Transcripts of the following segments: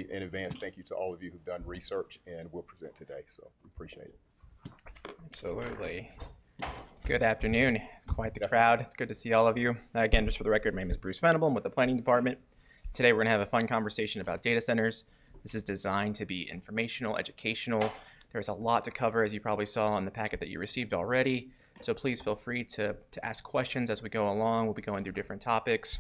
in advance, thank you to all of you who've done research and will present today. So we appreciate it. Absolutely. Good afternoon. Quite the crowd. It's good to see all of you. Again, just for the record, my name is Bruce Venable. I'm with the Planning Department. Today we're going to have a fun conversation about data centers. This is designed to be informational, educational. There's a lot to cover, as you probably saw in the packet that you received already. So please feel free to ask questions as we go along. We'll be going through different topics.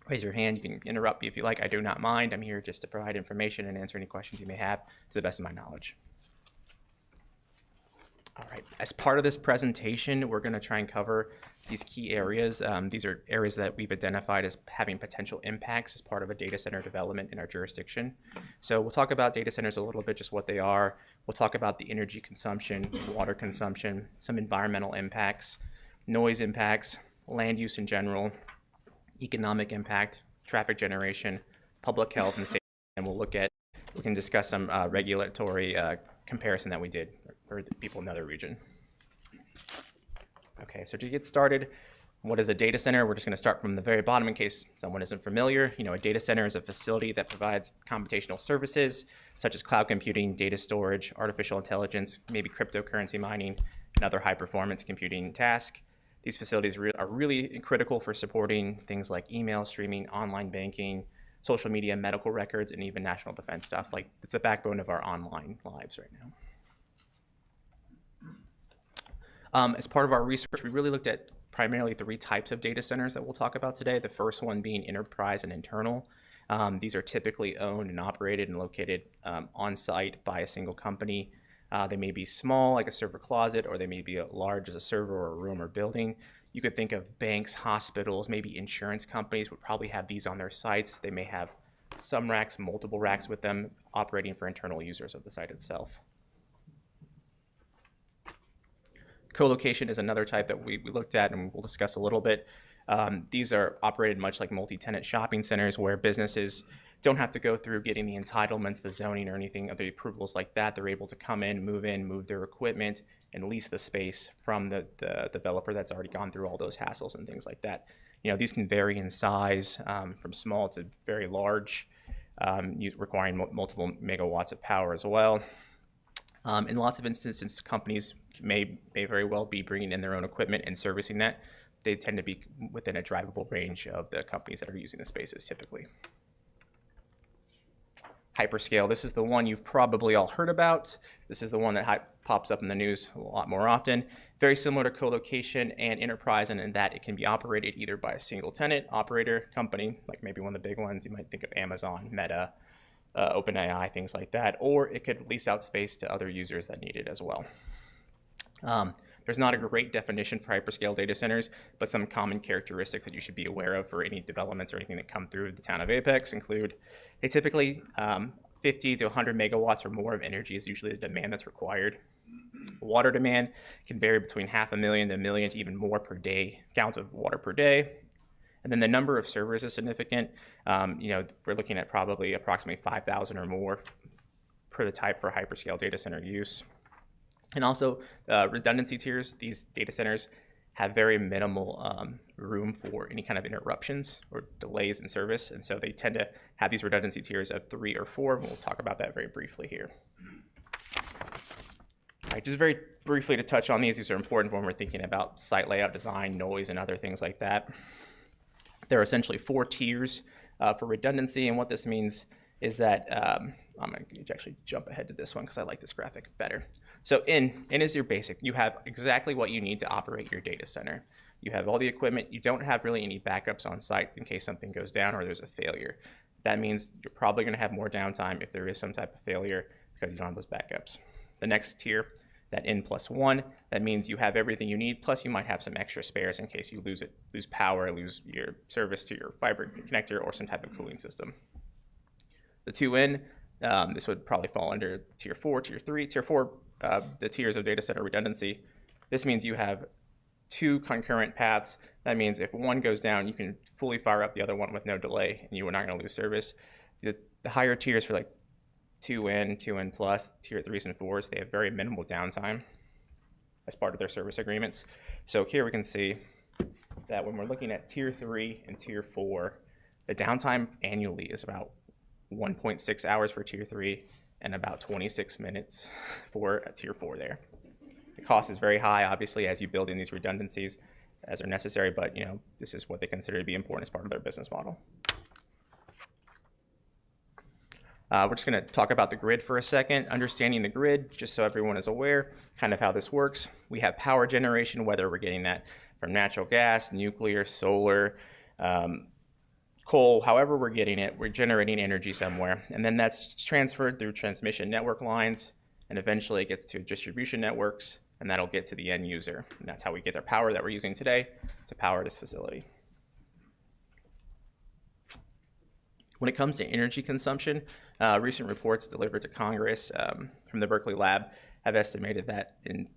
Raise your hand. You can interrupt me if you like. I do not mind. I'm here just to provide information and answer any questions you may have to the best of my knowledge. All right. As part of this presentation, we're going to try and cover these key areas. These are areas that we've identified as having potential impacts as part of a data center development in our jurisdiction. So we'll talk about data centers a little bit, just what they are. We'll talk about the energy consumption, water consumption, some environmental impacts, noise impacts, land use in general, economic impact, traffic generation, public health, and safety. And we can discuss some regulatory comparison that we did for the people in the other region. Okay, so to get started, what is a data center? We're just going to start from the very bottom in case someone isn't familiar. A data center is a facility that provides computational services such as cloud computing, data storage, artificial intelligence, maybe cryptocurrency mining, and other high-performance computing tasks. These facilities are really critical for supporting things like email streaming, online banking, social media, medical records, and even national defense stuff. Like, it's the backbone of our online lives right now. As part of our research, we really looked at primarily 3 types of data centers that we'll talk about today. The first one being enterprise and internal. These are typically owned and operated and located on site by a single company. They may be small, like a server closet, or they may be large as a server or a room or building. You could think of banks, hospitals, maybe insurance companies would probably have these on their sites. They may have some racks, multiple racks with them operating for internal users of the site itself. Co-location is another type that we looked at and we'll discuss a little bit. These are operated much like multi-tenant shopping centers where businesses don't have to go through getting the entitlements, the zoning, or anything of the approvals like that. They're able to come in, move their equipment, and lease the space from the developer that's already gone through all those hassles and things like that. These can vary in size from small to very large, requiring multiple megawatts of power as well. In lots of instances, companies may very well be bringing in their own equipment and servicing that. They tend to be within a drivable range of the companies that are using the spaces typically. Hyperscale, this is the one you've probably all heard about. This is the one that pops up in the news a lot more often. Very similar to co-location and enterprise, and in that it can be operated either by a single tenant operator company, like maybe one of the big ones. You might think of Amazon, Meta, OpenAI, things like that, or it could lease out space to other users that need it as well. There's not a great definition for hyperscale data centers, but some common characteristics that you should be aware of for any developments or anything that come through the town of Apex include they typically 50 to 100 megawatts or more of energy is usually the demand that's required. Water demand can vary between 500,000 to 1 million to even more per day, gallons of water per day. And then the number of servers is significant. We're looking at probably approximately 5,000 or more per the type for hyperscale data center use. And also redundancy tiers. These data centers have very minimal room for any kind of interruptions or delays in service. And so they tend to have these redundancy tiers of 3 or 4. And we'll talk about that very briefly here. All right, just very briefly to touch on these are important when we're thinking about site layout design, noise, and other things like that. There are essentially 4 tiers for redundancy. And what this means is that I'm going to actually jump ahead to this one because I like this graphic better. So N is your basic. You have exactly what you need to operate your data center. You have all the equipment. You don't have really any backups on site in case something goes down or there's a failure. That means you're probably going to have more downtime if there is some type of failure because you don't have those backups. The next tier, that N+1, that means you have everything you need, plus you might have some extra spares in case you lose power, lose your service to your fiber connector or some type of cooling system. The 2N, this would probably fall under tier 4, tier 3. Tier 4, the tiers of data center redundancy. This means you have 2 concurrent paths. That means if one goes down, you can fully fire up the other one with no delay, and you are not going to lose service. The higher tiers for like 2N, 2N plus, tier 3s and 4s, they have very minimal downtime as part of their service agreements. So here we can see that when we're looking at tier 3 and tier 4, the downtime annually is about 1.6 hours for tier 3, and about 26 minutes for tier 4 there. The cost is very high, obviously, as you build in these redundancies as are necessary, but this is what they consider to be important as part of their business model. We're just going to talk about the grid for a second. Understanding the grid, just so everyone is aware, kind of how this works. We have power generation, whether we're getting that from natural gas, nuclear, solar, coal, however we're getting it, we're generating energy somewhere. And then that's transferred through transmission network lines, and eventually it gets to distribution networks, and that'll get to the end user. And that's how we get our power that we're using today to power this facility. When it comes to energy consumption, recent reports delivered to Congress from the Berkeley Lab have estimated that in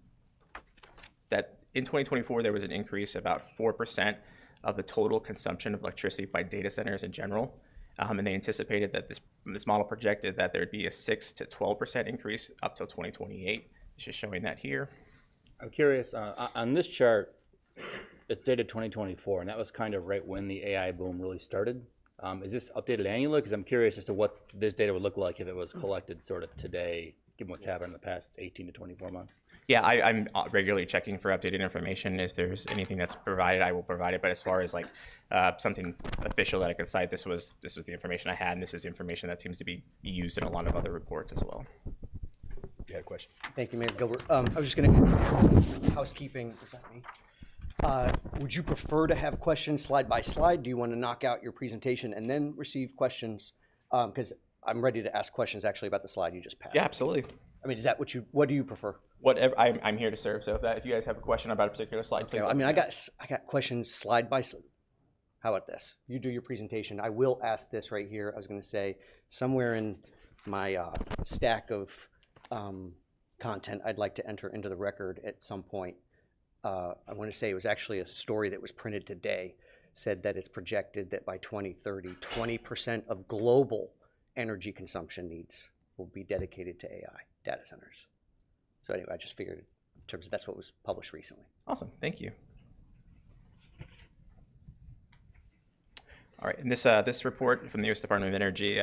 2024 there was an increase about 4% of the total consumption of electricity by data centers in general, and they anticipated that this model projected that there'd be a 6 to 12% increase up till 2028. It's just showing that here. I'm curious, on this chart, it's dated 2024, and that was kind of right when the AI boom really started. Is this updated annually? Because I'm curious as to what this data would look like if it was collected sort of today, given what's happened in the past 18 to 24 months. Yeah, I'm regularly checking for updated information. If there's anything that's provided, I will provide it. But as far as like something official that I could cite, this was the information I had, and this is information that seems to be used in a lot of other reports as well. You had a question? Thank you, Mayor Gilbert. I was just going to housekeeping. Is that me? Would you prefer to have questions slide by slide? Do you want to knock out your presentation and then receive questions? Because I'm ready to ask questions actually about the slide you just passed. Yeah, absolutely. I mean, is that what do you prefer? Whatever. I'm here to serve. So if you guys have a question about a particular slide, please. I mean, I got questions slide by slide. How about this? You do your presentation. I will ask this right here. I was going to say somewhere in my stack of content I'd like to enter into the record at some point. I want to say it was actually a story that was printed today, said that it's projected that by 2030, 20% of global energy consumption needs will be dedicated to AI data centers. So anyway, I just figured in terms of that's what was published recently. Awesome, thank you. All right, and this report from the U.S. Department of Energy,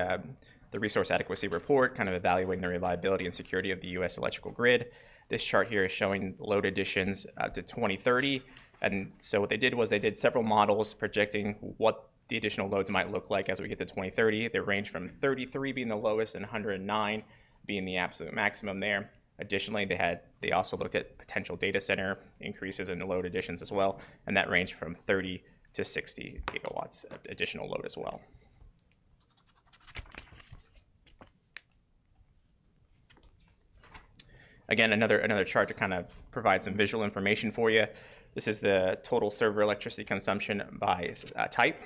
the Resource Adequacy Report, kind of evaluating the reliability and security of the U.S. electrical grid. This chart here is showing load additions to 2030. And so what they did was they did several models projecting what the additional loads might look like as we get to 2030. They range from 33 being the lowest and 109 being the absolute maximum there. Additionally, they also looked at potential data center increases in the load additions as well, and that ranged from 30 to 60 gigawatts additional load as well. Again, another chart to kind of provide some visual information for you. This is the total server electricity consumption by type.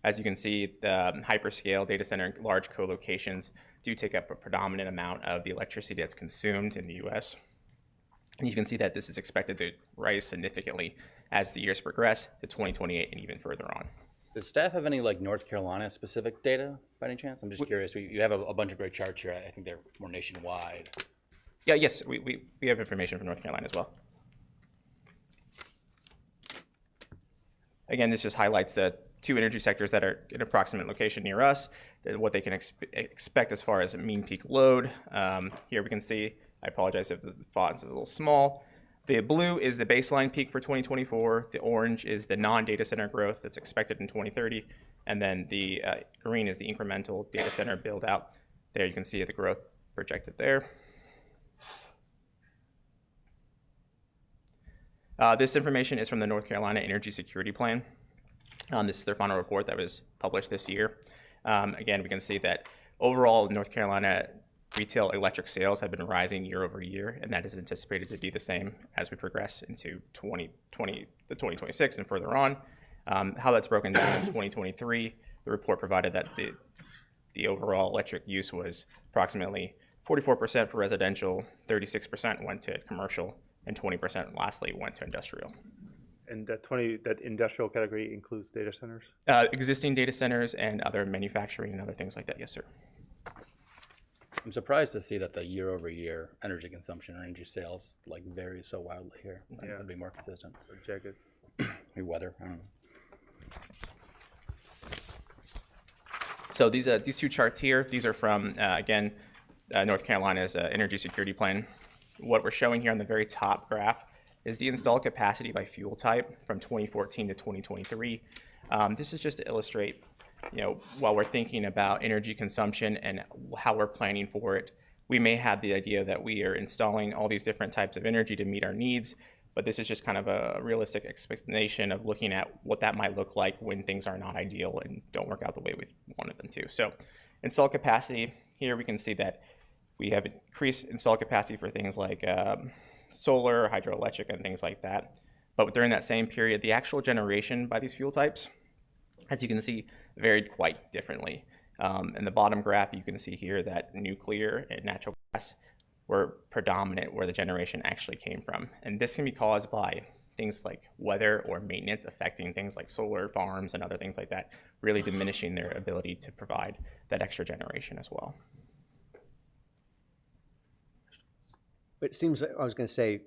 As you can see, the hyperscale data center large co-locations do take up a predominant amount of the electricity that's consumed in the U.S. And you can see that this is expected to rise significantly as the years progress to 2028 and even further on. Does staff have any like North Carolina specific data by any chance? I'm just curious. You have a bunch of great charts here. I think they're more nationwide. Yeah, yes, we have information from North Carolina as well. Again, this just highlights the two energy sectors that are in approximate location near us, what they can expect as far as a mean peak load. Here we can see, I apologize if the font is a little small. The blue is the baseline peak for 2024. The orange is the non-data center growth that's expected in 2030. And then the green is the incremental data center build out. There you can see the growth projected there. This information is from the North Carolina Energy Security Plan. This is their final report that was published this year. Again, we can see that overall North Carolina retail electric sales have been rising year over year, and that is anticipated to be the same as we progress into 2026 and further on. How that's broken down in 2023, the report provided that the overall electric use was approximately 44% for residential, 36% went to commercial, and 20% lastly went to industrial. And that industrial category includes data centers? Existing data centers and other manufacturing and other things like that, yes, sir. I'm surprised to see that the year-over-year energy consumption or energy sales like varies so wildly here. I think it'd be more consistent. So check it. Maybe weather, I don't know. So these two charts here, these are from, again, North Carolina's energy security plan. What we're showing here on the very top graph is the installed capacity by fuel type from 2014 to 2023. This is just to illustrate, while we're thinking about energy consumption and how we're planning for it, we may have the idea that we are installing all these different types of energy to meet our needs, but this is just kind of a realistic explanation of looking at what that might look like when things are not ideal and don't work out the way we wanted them to. So installed capacity, here we can see that we have increased installed capacity for things like solar, hydroelectric, and things like that. But during that same period, the actual generation by these fuel types, as you can see, varied quite differently. In the bottom graph, you can see here that nuclear and natural gas were predominant where the generation actually came from. And this can be caused by things like weather or maintenance affecting things like solar farms and other things like that, really diminishing their ability to provide that extra generation as well. But it seems like I was going to say,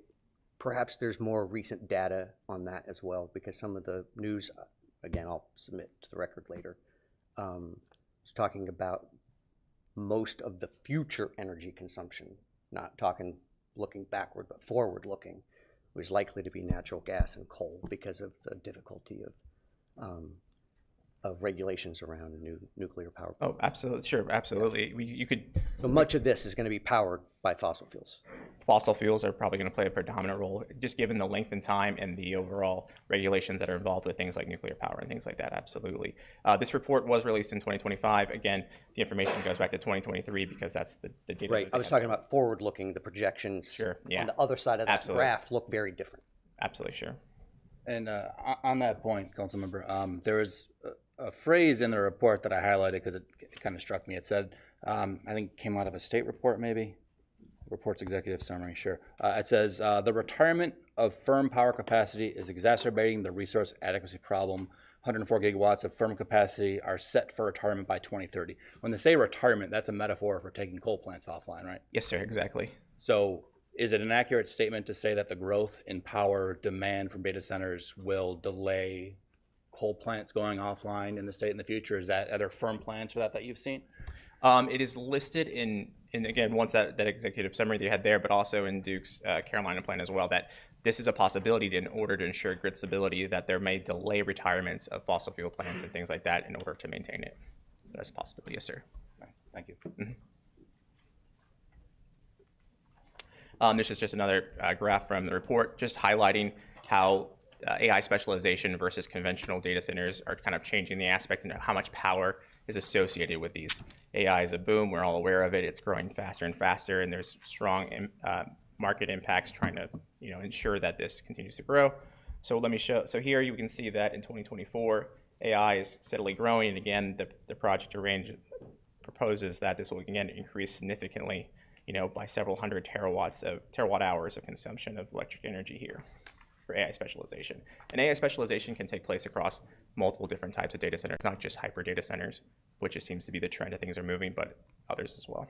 perhaps there's more recent data on that as well, because some of the news, again, I'll submit to the record later, was talking about most of the future energy consumption, not talking looking backward, but forward looking, was likely to be natural gas and coal because of the difficulty of regulations around a new nuclear power plant. Oh, absolutely, sure, absolutely. You could. So much of this is going to be powered by fossil fuels. Fossil fuels are probably going to play a predominant role, just given the length and time and the overall regulations that are involved with things like nuclear power and things like that. Absolutely. This report was released in 2025. Again, the information goes back to 2023 because that's the data. Right. I was talking about forward-looking. The projections Sure, yeah. on the other side of that Absolutely. graph look very different. Absolutely, sure. And on that point, Councilmember, there was a phrase in the report that I highlighted because it kind of struck me. It said, I think it came out of a state report maybe, report's executive summary, sure. It says, the retirement of firm power capacity is exacerbating the resource adequacy problem. 104 gigawatts of firm capacity are set for retirement by 2030. When they say retirement, that's a metaphor for taking coal plants offline, right? Yes, sir, exactly. So is it an accurate statement to say that the growth in power demand from data centers will delay coal plants going offline in the state in the future? Are there firm plans for that you've seen? It is listed in again, once that executive summary that you had there, but also in Duke's Carolina plan as well, that this is a possibility in order to ensure grid stability, that there may delay retirements of fossil fuel plants and things like that in order to maintain it. So that's a possibility, yes, sir. Okay, thank you. This is just another graph from the report, just highlighting how AI specialization versus conventional data centers are kind of changing the aspect and how much power is associated with these. AI is a boom, we're all aware of it, it's growing faster and faster, and there's strong market impacts trying to ensure that this continues to grow. So let me show, so here you can see that in 2024, AI is steadily growing, and again, the project range proposes that this will again increase significantly, by several hundred terawatt hours of consumption of electric energy here for AI specialization. And AI specialization can take place across multiple different types of data centers, not just hyper data centers, which just seems to be the trend of things are moving, but others as well.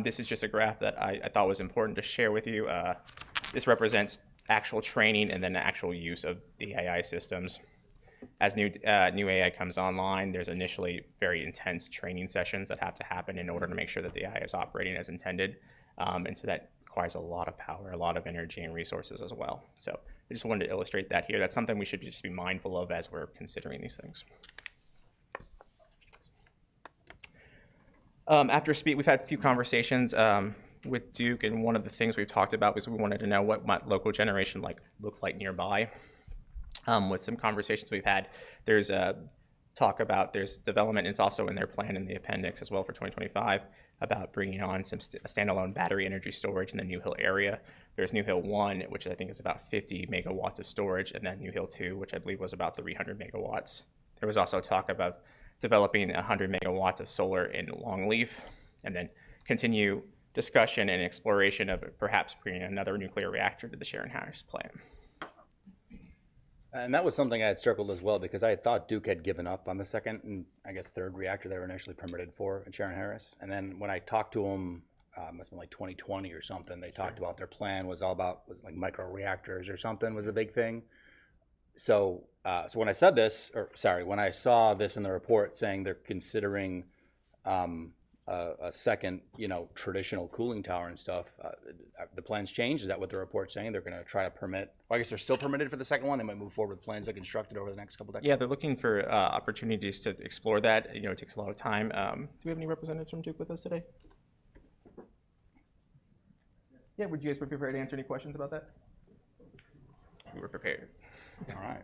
This is just a graph that I thought was important to share with you. This represents actual training and then the actual use of the AI systems. As new AI comes online, there's initially very intense training sessions that have to happen in order to make sure that the AI is operating as intended. And so that requires a lot of power, a lot of energy and resources as well. So I just wanted to illustrate that here. That's something we should just be mindful of as we're considering these things. We've had a few conversations with Duke, and one of the things we've talked about was we wanted to know what might local generation look like nearby. With some conversations we've had, there's talk about, there's development, and it's also in their plan in the appendix as well for 2025, about bringing on some standalone battery energy storage in the New Hill area. There's New Hill 1, which I think is about 50 megawatts of storage, and then New Hill 2, which I believe was about 300 megawatts. There was also talk about developing 100 megawatts of solar in Longleaf, and then continue discussion and exploration of perhaps bringing another nuclear reactor to the Sharon Harris plant. And that was something I had circled as well, because I had thought Duke had given up on the second and I guess third reactor they were initially permitted for at Sharon Harris. And then when I talked to them, must have been like 2020 or something, they talked about their plan was all about like micro reactors or something was a big thing. So when I said this, or sorry, when I saw this in the report saying they're considering a second, traditional cooling tower and stuff, the plans changed? Is that what the report's saying? They're going to try to permit? Well, I guess they're still permitted for the second one. They might move forward with plans to construct it over the next couple decades. Yeah, they're looking for opportunities to explore that. It takes a lot of time. Do we have any representatives from Duke with us today? Yeah, would you guys be prepared to answer any questions about that? We were prepared. All right.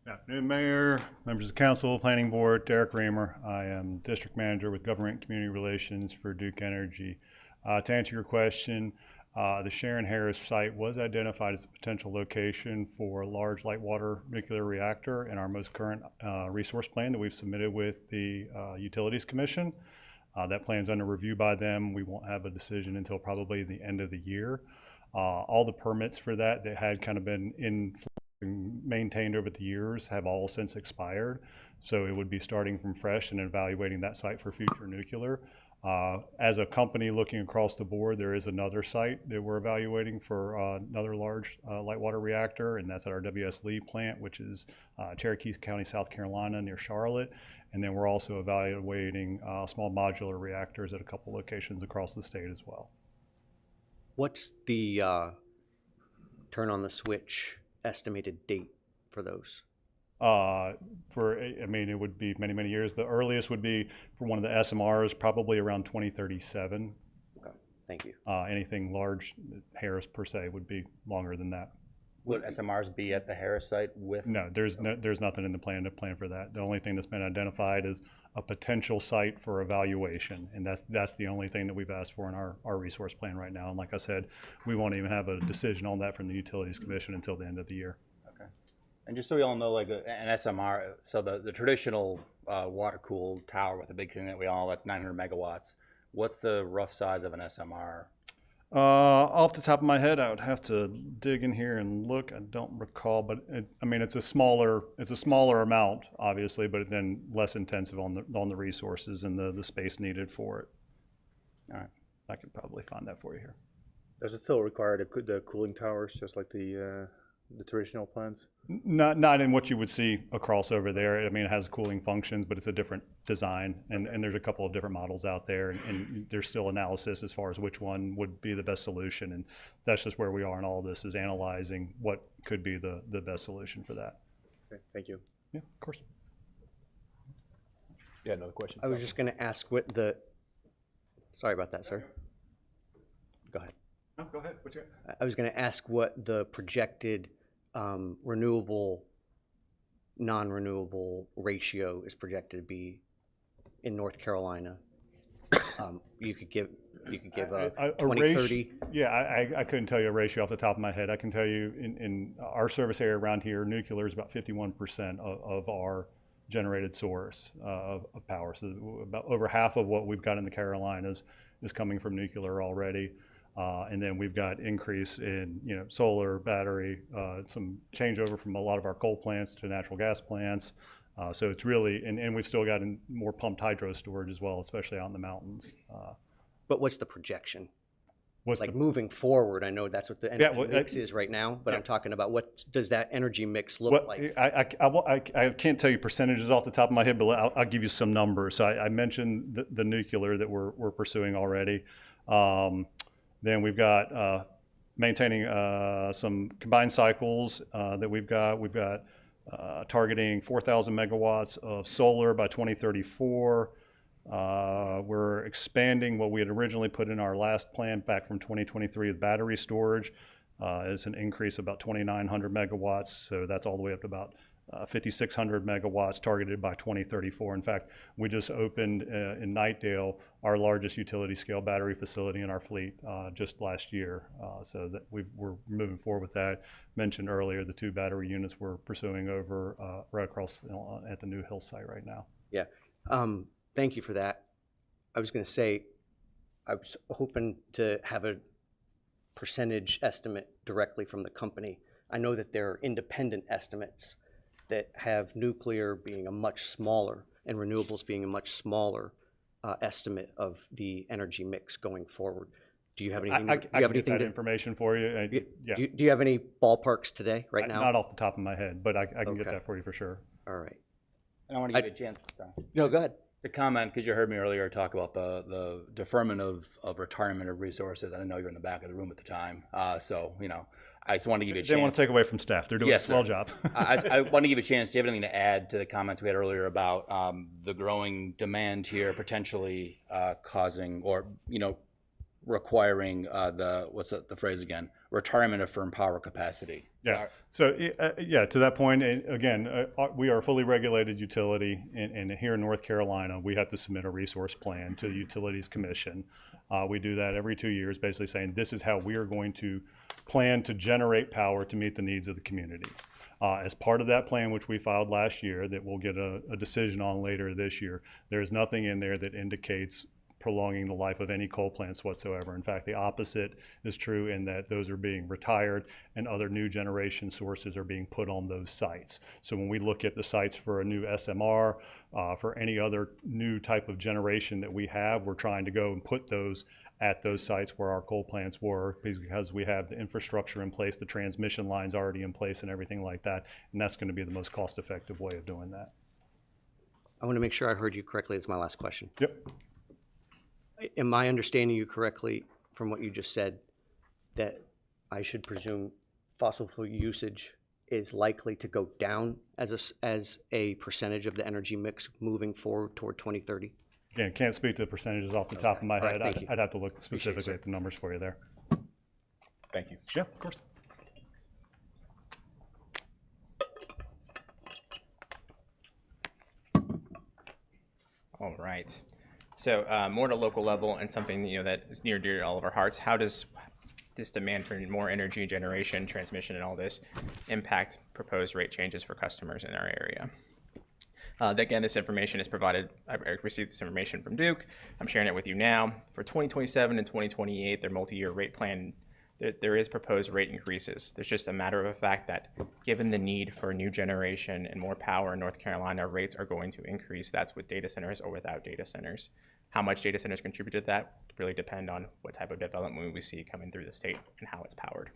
Good afternoon, Mayor, members of the council, planning board, Derek Raymer. I am district manager with government and community relations for Duke Energy. To answer your question, the Sharon Harris site was identified as a potential location for a large light water nuclear reactor in our most current resource plan that we've submitted with the Utilities Commission. That plan's under review by them. We won't have a decision until probably the end of the year. All the permits for that had kind of been maintained over the years have all since expired. So it would be starting from fresh and evaluating that site for future nuclear. As a company looking across the board, there is another site that we're evaluating for another large light water reactor, and that's at our W.S. Lee plant, which is Cherokee County, South Carolina, near Charlotte. And then we're also evaluating small modular reactors at a couple locations across the state as well. What's the turn on the switch estimated date for those? It would be many, many years. The earliest would be for one of the SMRs, probably around 2037. Okay, thank you. Anything large, Harris per se, would be longer than that. Would SMRs be at the Harris site with? No, there's nothing in the plan for that. The only thing that's been identified is a potential site for evaluation, and that's the only thing that we've asked for in our resource plan right now. And like I said, we won't even have a decision on that from the Utilities Commission until the end of the year. Okay. And just so we all know, like an SMR, so the traditional water-cooled tower with the big thing that we all, that's 900 megawatts. What's the rough size of an SMR? Off the top of my head, I would have to dig in here and look. I don't recall, but it's a smaller amount, obviously, but then less intensive on the resources and the space needed for it. All right. I could probably find that for you here. Does it still require the cooling towers, just like the traditional plants? Not in what you would see across over there. It has cooling functions, but it's a different design, and there's a couple of different models out there, and there's still analysis as far as which one would be the best solution, and that's just where we are in all this, is analyzing what could be the best solution for that. Okay, thank you. Yeah, of course. Yeah, another question? I was just going to ask sorry about that, sir. Go ahead. No, go ahead. I was going to ask what the projected renewable, non-renewable ratio is projected to be in North Carolina. You could give a 2030. Yeah, I couldn't tell you a ratio off the top of my head. I can tell you in our service area around here, nuclear is about 51% of our generated source of power. So about over half of what we've got in the Carolinas is coming from nuclear already. And then we've got increase in solar, battery, some changeover from a lot of our coal plants to natural gas plants. So it's really, and we've still got more pumped hydro storage as well, especially out in the mountains. But what's the projection? What's Like moving forward, I know that's what the energy well, mix is right now, but I'm talking about what does that energy mix look Well, like? I can't tell you percentages off the top of my head, but I'll give you some numbers. So I mentioned the nuclear that we're pursuing already. Then we've got maintaining some combined cycles that we've got. We've got targeting 4,000 megawatts of solar by 2034. We're expanding what we had originally put in our last plan back from 2023 with battery storage. It's an increase of about 2,900 megawatts. So that's all the way up to about 5,600 megawatts targeted by 2034. In fact, we just opened in Knightdale our largest utility scale battery facility in our fleet just last year. So that we're moving forward with that. Mentioned earlier the 2 battery units we're pursuing over right across at the New Hill site right now. Yeah. Thank you for that. I was going to say, I was hoping to have a percentage estimate directly from the company. I know that there are independent estimates that have nuclear being a much smaller and renewables being a much smaller estimate of the energy mix going forward. Do you have I, anything? I, do I you have can get anything that to? information for you. Yeah, Do you have any ballparks today, right now? not off the top of my head, but I can get Okay. that for you for sure. All right. And I want to give you a chance. Sorry. No, go ahead. The comment, because you heard me earlier talk about the deferment of retirement of resources. I didn't know you were in the back of the room at the time. So, I just wanted to give you a Didn't want chance. to take away from staff. They're doing Yes, a swell sir. job. I want to give you a chance. Do you have anything to add to the comments we had earlier about the growing demand here potentially causing or, requiring what's the phrase again? Retirement of firm power capacity. Yeah. So, to that point, and again, we are a fully regulated utility, and here in North Carolina, we have to submit a resource plan to the Utilities Commission. We do that every 2 years, basically saying this is how we are going to plan to generate power to meet the needs of the community. As part of that plan, which we filed last year, that we'll get a decision on later this year, there is nothing in there that indicates prolonging the life of any coal plants whatsoever. In fact, the opposite is true in that those are being retired and other new generation sources are being put on those sites. So when we look at the sites for a new SMR, for any other new type of generation that we have, we're trying to go and put those at those sites where our coal plants were, because we have the infrastructure in place, the transmission lines already in place and everything like that. And that's going to be the most cost-effective way of doing that. I want to make sure I heard you correctly. It's my last question. Yep. Am I understanding you correctly from what you just said, that I should presume fossil fuel usage is likely to go down as a percentage of the energy mix moving forward toward 2030? Again, can't speak to the percentages off the top of my All right, head. thank you. I'd have to look Appreciate it, specifically sir. at the numbers for you there. Thank you. Yeah, of course. All right. So more to local level and something that is near and dear to all of our hearts. How does this demand for more energy generation, transmission, and all this impact proposed rate changes for customers in our area? Again, this information is provided. I received this information from Duke. I'm sharing it with you now. For 2027 and 2028, their multi-year rate plan, there is proposed rate increases. There's just a matter of a fact that given the need for new generation and more power in North Carolina, rates are going to increase. That's with data centers or without data centers. How much data centers contribute to that really depend on what type of development we see coming through the state and how it's powered.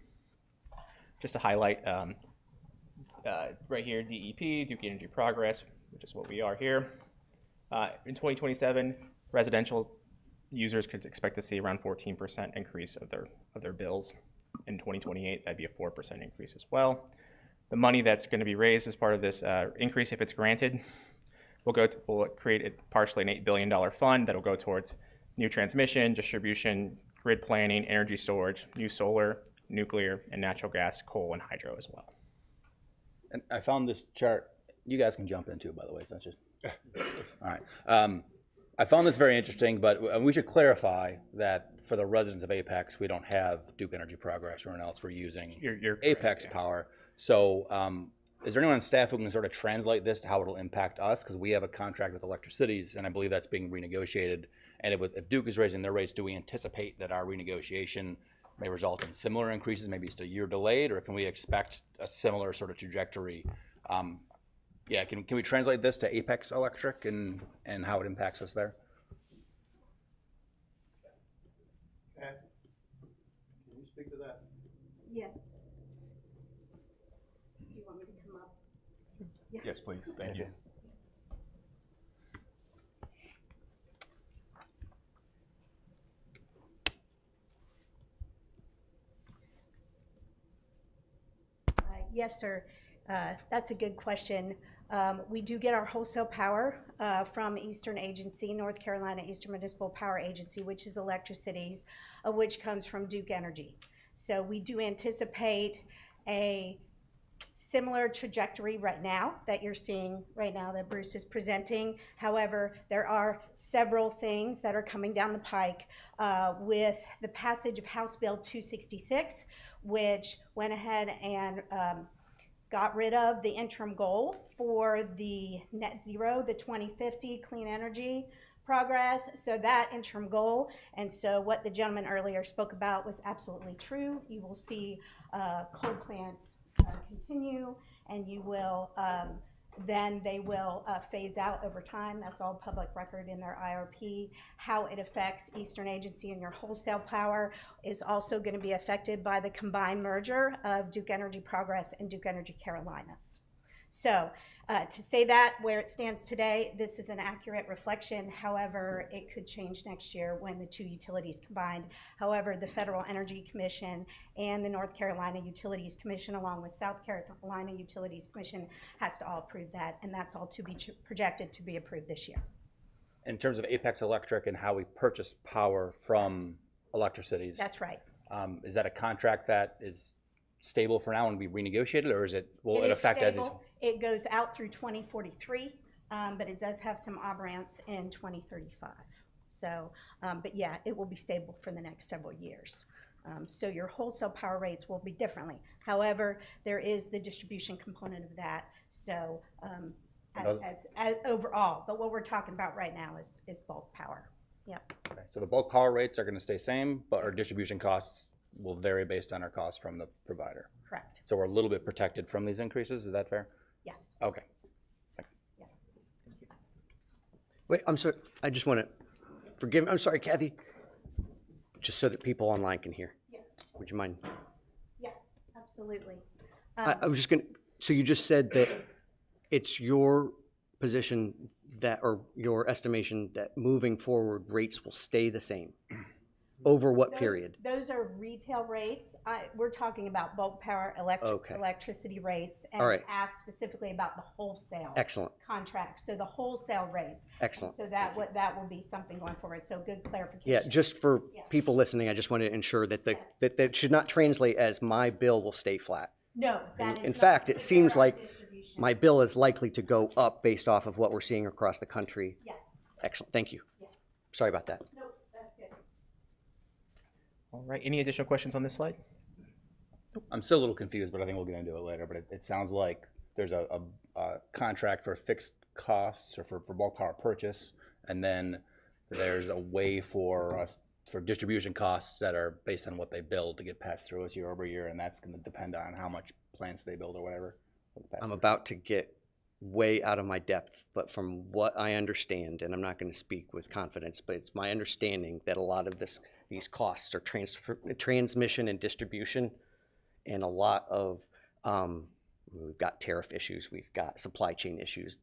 Just to highlight right here, DEP, Duke Energy Progress, which is what we are here. In 2027, residential users could expect to see around 14% increase of their bills. In 2028, that'd be a 4% increase as well. The money that's going to be raised as part of this increase, if it's granted, we'll create partially an $8 billion fund that'll go towards new transmission, distribution, grid planning, energy storage, new solar, nuclear, and natural gas, coal, and hydro as well. And I found this chart. You guys can jump into it, by the way. It's not just. All right. I found this very interesting, but we should clarify that for the residents of Apex, we don't have Duke Energy Progress or anyone else. We're using You're correct, Apex yeah. power. So is there anyone on staff who can sort of translate this to how it'll impact us? Because we have a contract with Electricities, and I believe that's being renegotiated. And if Duke is raising their rates, do we anticipate that our renegotiation may result in similar increases, maybe just a year delayed, or can we expect a similar sort of trajectory? Yeah, can we translate this to Apex Electric and how it impacts us there? Can you speak to that? Yes. Do you want me to come up? Yes, please. Thank you. Yes, sir. That's a good question. We do get our wholesale power from Eastern Agency, North Carolina Eastern Municipal Power Agency, which is Electricities, which comes from Duke Energy. So we do anticipate a similar trajectory right now that you're seeing right now that Bruce is presenting. However, there are several things that are coming down the pike with the passage of House Bill 266, which went ahead and got rid of the interim goal for the net zero, the 2050 clean energy progress. So that interim goal, and so what the gentleman earlier spoke about was absolutely true. You will see coal plants continue, and you will then they will phase out over time. That's all public record in their IRP. How it affects Eastern Agency and your wholesale power is also going to be affected by the combined merger of Duke Energy Progress and Duke Energy Carolinas. So to say that where it stands today, this is an accurate reflection. However, it could change next year when the two utilities combined. However, the Federal Energy Commission and the North Carolina Utilities Commission, along with South Carolina Utilities Commission, has to all approve that, and that's all to be projected to be approved this year. In terms of Apex Electric and how we purchase power from electricities, That's right. is that a contract that is stable for now and be renegotiated, or will it is affect as these? stable. It goes out through 2043, but it does have some off-ramps in 2035. So, but yeah, it will be stable for the next several years. So your wholesale power rates will be differently. However, there is the distribution component of that. So as overall, but what we're talking about right now is bulk power. Yep. Okay. So the bulk power rates are going to stay same, but our distribution costs will vary based on our costs from the provider. Correct. So we're a little bit protected from these increases. Is that fair? Yes. Okay. Thanks. Wait, I'm sorry, I just want to, forgive me, I'm sorry, Kathy, just so that people online can hear. Yeah. Would you mind? Yeah, absolutely. I was just going to, so you just said that it's your position that, or your estimation that moving forward, rates will stay the same? Over what period? Those are retail rates. We're talking about bulk power Okay. electricity rates, and All right. asked specifically about the wholesale Excellent, contract. So the wholesale rates. excellent. So that will be something going forward. So good clarification. Yeah, just for people listening, I just want to ensure that that should not translate as my bill will stay flat. No, that is In not- fact, it because seems there are like distribution. my bill is likely to go up based off of what we're seeing across the country. Yes. Excellent, thank you. Yes. Sorry about that. No, that's good. All right, any additional questions on this slide? I'm still a little confused, but I think we'll get into it later. But it sounds like there's a contract for fixed costs or for bulk power purchase, and then there's a way for us for distribution costs that are based on what they build to get passed through us year over year, and that's going to depend on how much plants they build or whatever. I'm about to get way out of my depth, but from what I understand, and I'm not going to speak with confidence, but it's my understanding that a lot of these costs are transmission and distribution, and a lot of we've got tariff issues, we've got supply chain issues.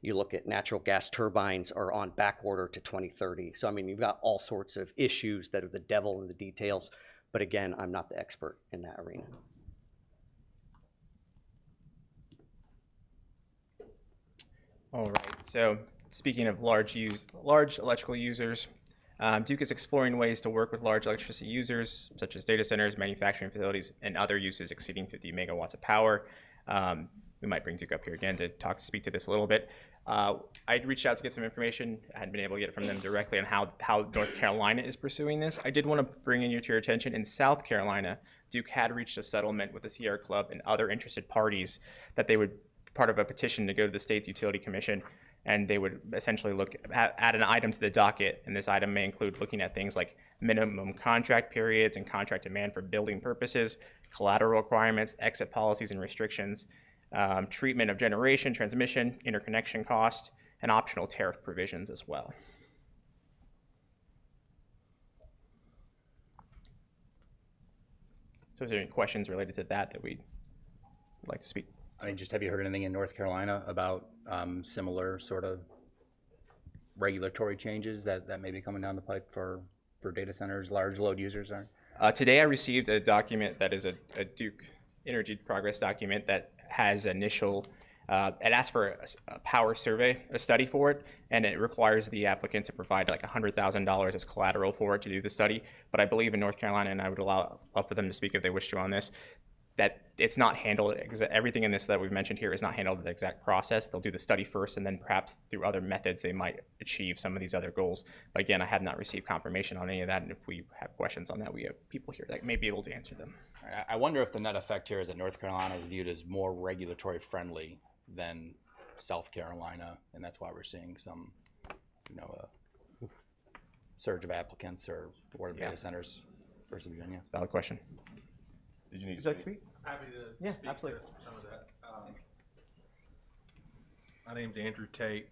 You look at natural gas turbines are on back order to 2030. So I mean, you've got all sorts of issues that are the devil in the details. But again, I'm not the expert in that arena. All right, so speaking of large electrical users, Duke is exploring ways to work with large electricity users, such as data centers, manufacturing facilities, and other uses exceeding 50 megawatts of power. We might bring Duke up here again to speak to this a little bit. I'd reached out to get some information. I hadn't been able to get it from them directly on how North Carolina is pursuing this. I did want to bring to your attention, in South Carolina, Duke had reached a settlement with the Sierra Club and other interested parties that they would, part of a petition to go to the state's utility commission, and they would essentially add an item to the docket, and this item may include looking at things like minimum contract periods and contract demand for building purposes, collateral requirements, exit policies and restrictions, treatment of generation, transmission, interconnection cost, and optional tariff provisions as well. So is there any questions related to that we'd like to speak? I mean, just have you heard anything in North Carolina about similar sort of regulatory changes that may be coming down the pipe for data centers, large load users? Today I received a document that is a Duke Energy Progress document that has initial, it asks for a power survey, a study for it, and it requires the applicant to provide like $100,000 as collateral for it to do the study. But I believe in North Carolina, and I would love for them to speak if they wish to on this, that it's not handled, everything in this that we've mentioned here is not handled in the exact process. They'll do the study first, and then perhaps through other methods they might achieve some of these other goals. But again, I have not received confirmation on any of that, and if we have questions on that, we have people here that may be able to answer them. I wonder if the net effect here is that North Carolina is viewed as more regulatory friendly than South Carolina, and that's why we're seeing some, surge of applicants or Board of Data Centers versus Virginia. Valid question. Did you need to speak? speak? Happy to Yeah, speak absolutely. to some of that. My name's Andrew Tate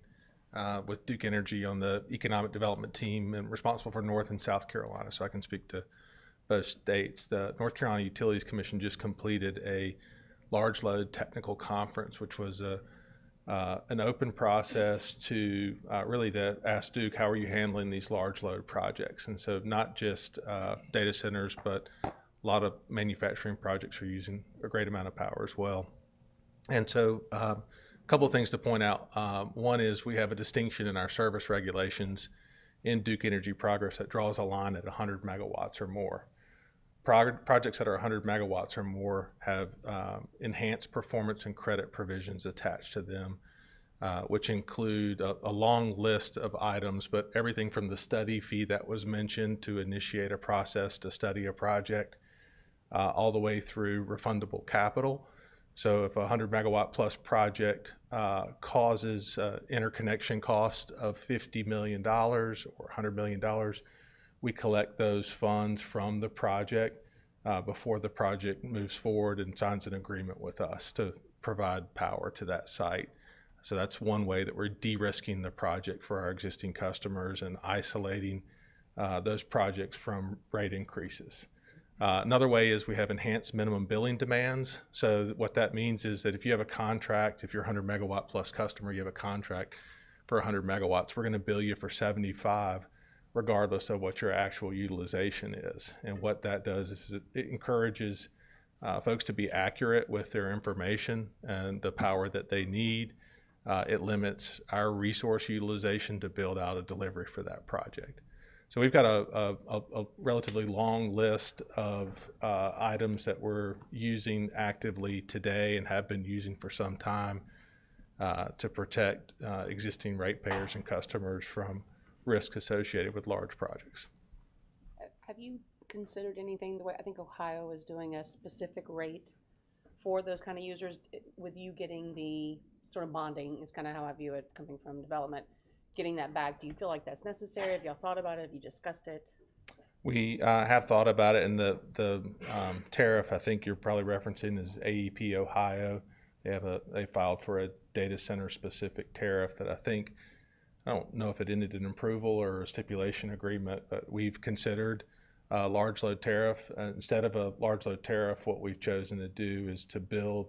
with Duke Energy on the economic development team and responsible for North and South Carolina, so I can speak to both states. The North Carolina Utilities Commission just completed a large load technical conference, which was an open process to really to ask Duke, how are you handling these large load projects? And so not just data centers, but a lot of manufacturing projects are using a great amount of power as well. And so a couple of things to point out. One is we have a distinction in our service regulations in Duke Energy Progress that draws a line at 100 megawatts or more. Projects that are 100 megawatts or more have enhanced performance and credit provisions attached to them, which include a long list of items, but everything from the study fee that was mentioned to initiate a process to study a project, all the way through refundable capital. So if a 100 megawatt plus project causes interconnection cost of $50 million or $100 million, we collect those funds from the project before the project moves forward and signs an agreement with us to provide power to that site. So that's one way that we're de-risking the project for our existing customers and isolating those projects from rate increases. Another way is we have enhanced minimum billing demands. So what that means is that if you have a contract, if you're a 100 megawatt plus customer, you have a contract for 100 megawatts, we're going to bill you for 75 regardless of what your actual utilization is. And what that does is it encourages folks to be accurate with their information and the power that they need. It limits our resource utilization to build out a delivery for that project. So we've got a relatively long list of items that we're using actively today and have been using for some time to protect existing ratepayers and customers from risk associated with large projects. Have you considered anything, the way I think Ohio is doing a specific rate for those kind of users, with you getting the sort of bonding is kind of how I view it coming from development, getting that back? Do you feel like that's necessary? Have y'all thought about it? Have you discussed it? We have thought about it, and the tariff I think you're probably referencing is AEP Ohio. They filed for a data center specific tariff that I don't know if it ended in approval or a stipulation agreement, but we've considered a large load tariff. Instead of a large load tariff, what we've chosen to do is to build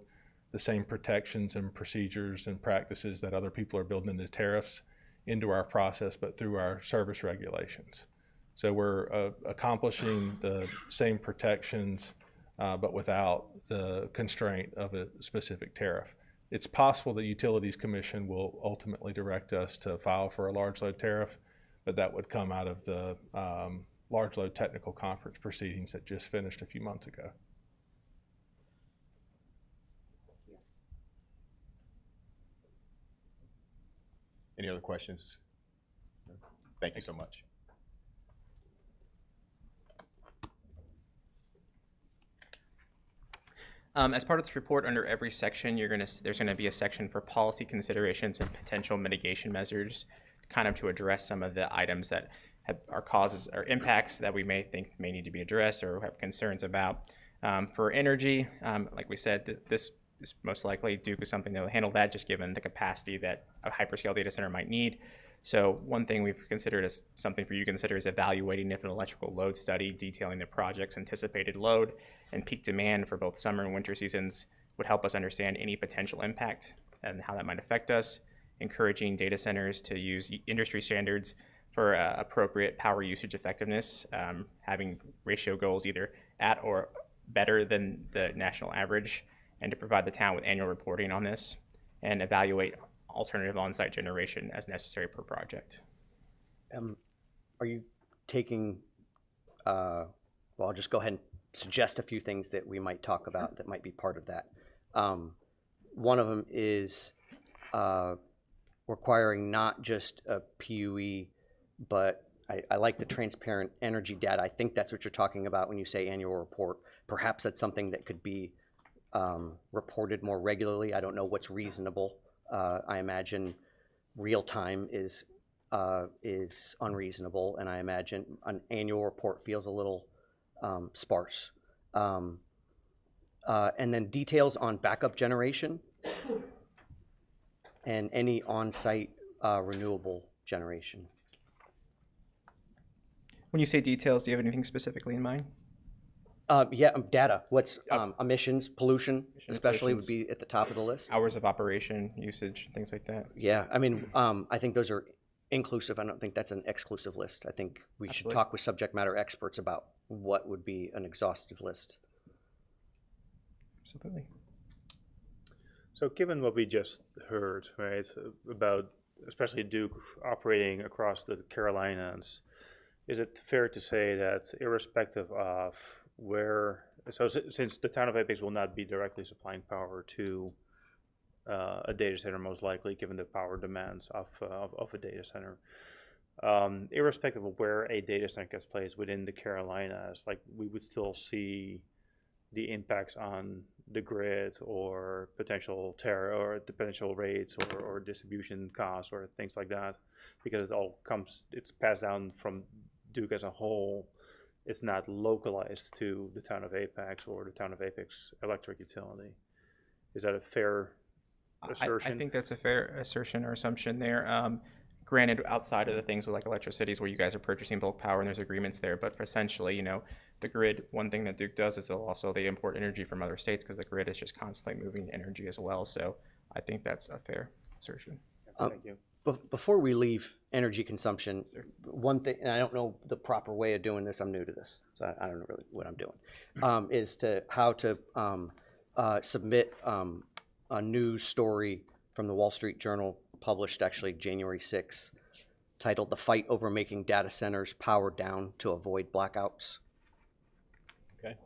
the same protections and procedures and practices that other people are building into tariffs into our process, but through our service regulations. So we're accomplishing the same protections, but without the constraint of a specific tariff. It's possible the Utilities Commission will ultimately direct us to file for a large load tariff, but that would come out of the large load technical conference proceedings that just finished a few months ago. Any other questions? Thank you so much. As part of this report, under every section, there's gonna be a section for policy considerations and potential mitigation measures, kind of to address some of the items that are causes or impacts that we may think may need to be addressed or have concerns about. For energy, like we said, this is most likely Duke is something that will handle that, just given the capacity that a hyperscale data center might need. So one thing we've considered as something for you to consider is evaluating if an electrical load study detailing the project's anticipated load and peak demand for both summer and winter seasons would help us understand any potential impact and how that might affect us. Encouraging data centers to use industry standards for appropriate power usage effectiveness, having ratio goals either at or better than the national average, and to provide the town with annual reporting on this, and evaluate alternative on-site generation as necessary per project. Are you taking, well, I'll just go ahead and suggest a few things that we might talk about that might be part of that. One of them is requiring not just a PUE, but I like the transparent energy data. I think that's what you're talking about when you say annual report. Perhaps that's something that could be reported more regularly. I don't know what's reasonable. I imagine real time is unreasonable, and I imagine an annual report feels a little sparse. And then details on backup generation. and any on-site renewable generation. When you say details, do you have anything specifically in mind? Data. What's emissions, pollution, especially would pollutions. be at the top of the list. Hours of operation, usage, things like that. Yeah, I mean, I think those are inclusive. I don't think that's an exclusive list. I think we should Absolutely. talk with subject matter experts about what would be an exhaustive list. Absolutely. So given what we just heard, right, about especially Duke operating across the Carolinas, is it fair to say that irrespective of where, so since the town of Apex will not be directly supplying power to a data center, most likely, given the power demands of a data center, irrespective of where a data center gets placed within the Carolinas, like we would still see the impacts on the grid or potential terror or the potential rates or distribution costs or things like that, because it all comes, it's passed down from Duke as a whole. It's not localized to the town of Apex or the town of Apex electric utility. Is that a fair assertion? I think that's a fair assertion or assumption there. Granted, outside of the things with like electricities where you guys are purchasing bulk power and there's agreements there, but for essentially, the grid, one thing that Duke does is they import energy from other states because the grid is just constantly moving energy as well. So I think that's a fair assertion. Thank you. Before we leave energy consumption, one thing, and I don't know the proper way of doing this, I'm new to this, so I don't know really what I'm doing, is how to submit a news story from the Wall Street Journal, published actually January 6th, titled "The Fight Over Making Data Centers Power Down to Avoid Blackouts." Okay,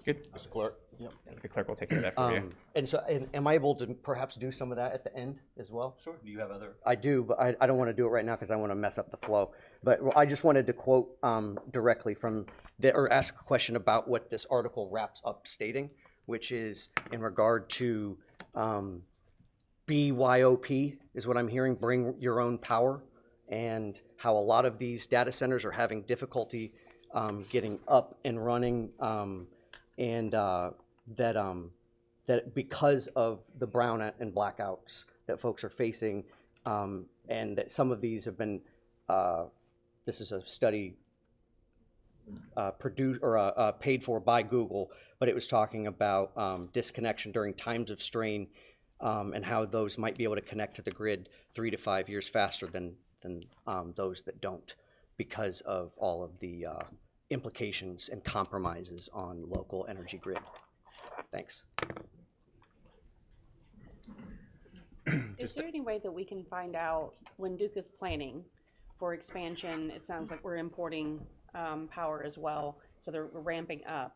Good. Mr. Clerk? Yep. The clerk will take care of that for you. And so, am I able to perhaps do some of that at the end as well? Sure. Do you have other? I do, but I don't want to do it right now because I want to mess up the flow. But I just wanted to quote directly from or ask a question about what this article wraps up stating, which is in regard to BYOP is what I'm hearing, bring your own power, and how a lot of these data centers are having difficulty getting up and running, and that because of the brown and blackouts that folks are facing, and that some of these have been, this is a study produced or paid for by Google, but it was talking about disconnection during times of strain, and how those might be able to connect to the grid 3 to 5 years faster than those that don't, because of all of the implications and compromises on local energy grid. Thanks. Is there any way that we can find out when Duke is planning for expansion? It sounds like we're importing power as well, so they're ramping up.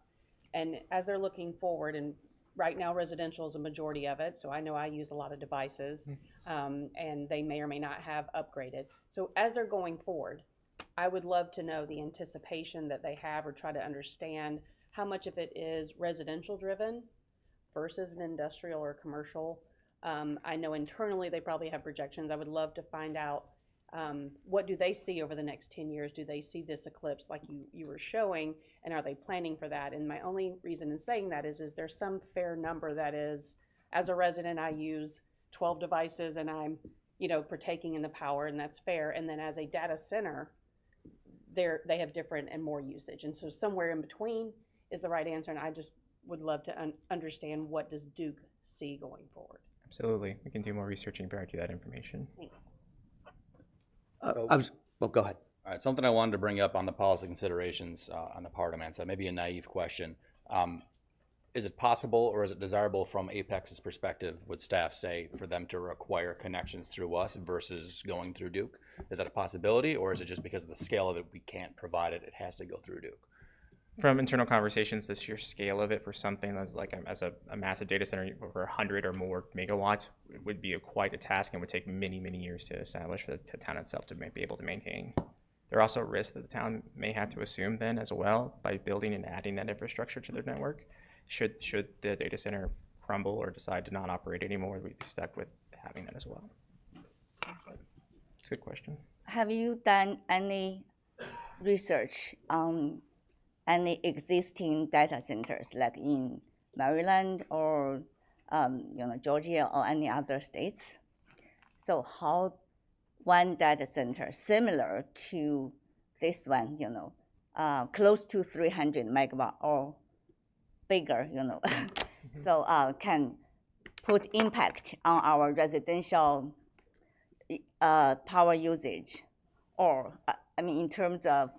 And as they're looking forward, and right now residential is a majority of it, so I know I use a lot of devices, and they may or may not have upgraded. So as they're going forward, I would love to know the anticipation that they have, or try to understand how much of it is residential driven versus an industrial or commercial. I know internally they probably have projections. I would love to find out what do they see over the next 10 years? Do they see this eclipse like you were showing, and are they planning for that? And my only reason in saying that is there some fair number that is, as a resident, I use 12 devices and I'm partaking in the power, and that's fair. And then as a data center, they have different and more usage. And so somewhere in between is the right answer, and I just would love to understand, what does Duke see going forward? Absolutely. We can do more research and provide you that information. Thanks. Well, go ahead. All right, something I wanted to bring up on the policy considerations on the power demand side, maybe a naive question. Is it possible, or is it desirable from Apex's perspective, would staff say, for them to require connections through us versus going through Duke? Is that a possibility, or is it just because of the scale of it, we can't provide it, it has to go through Duke? From internal conversations, the sheer scale of it for something that's like as a massive data center over 100 or more megawatts, it would be quite a task and would take many, many years to establish for the town itself to be able to maintain. There are also risks that the town may have to assume then as well by building and adding that infrastructure to their network. Should the data center crumble or decide to not operate anymore, we'd be stuck with having that as well. It's a good question. Have you done any research on any existing data centers, like in Maryland or Georgia or any other states? So how one data center similar to this one, close to 300 megawatt or bigger, so can put impact on our residential power usage, or in terms of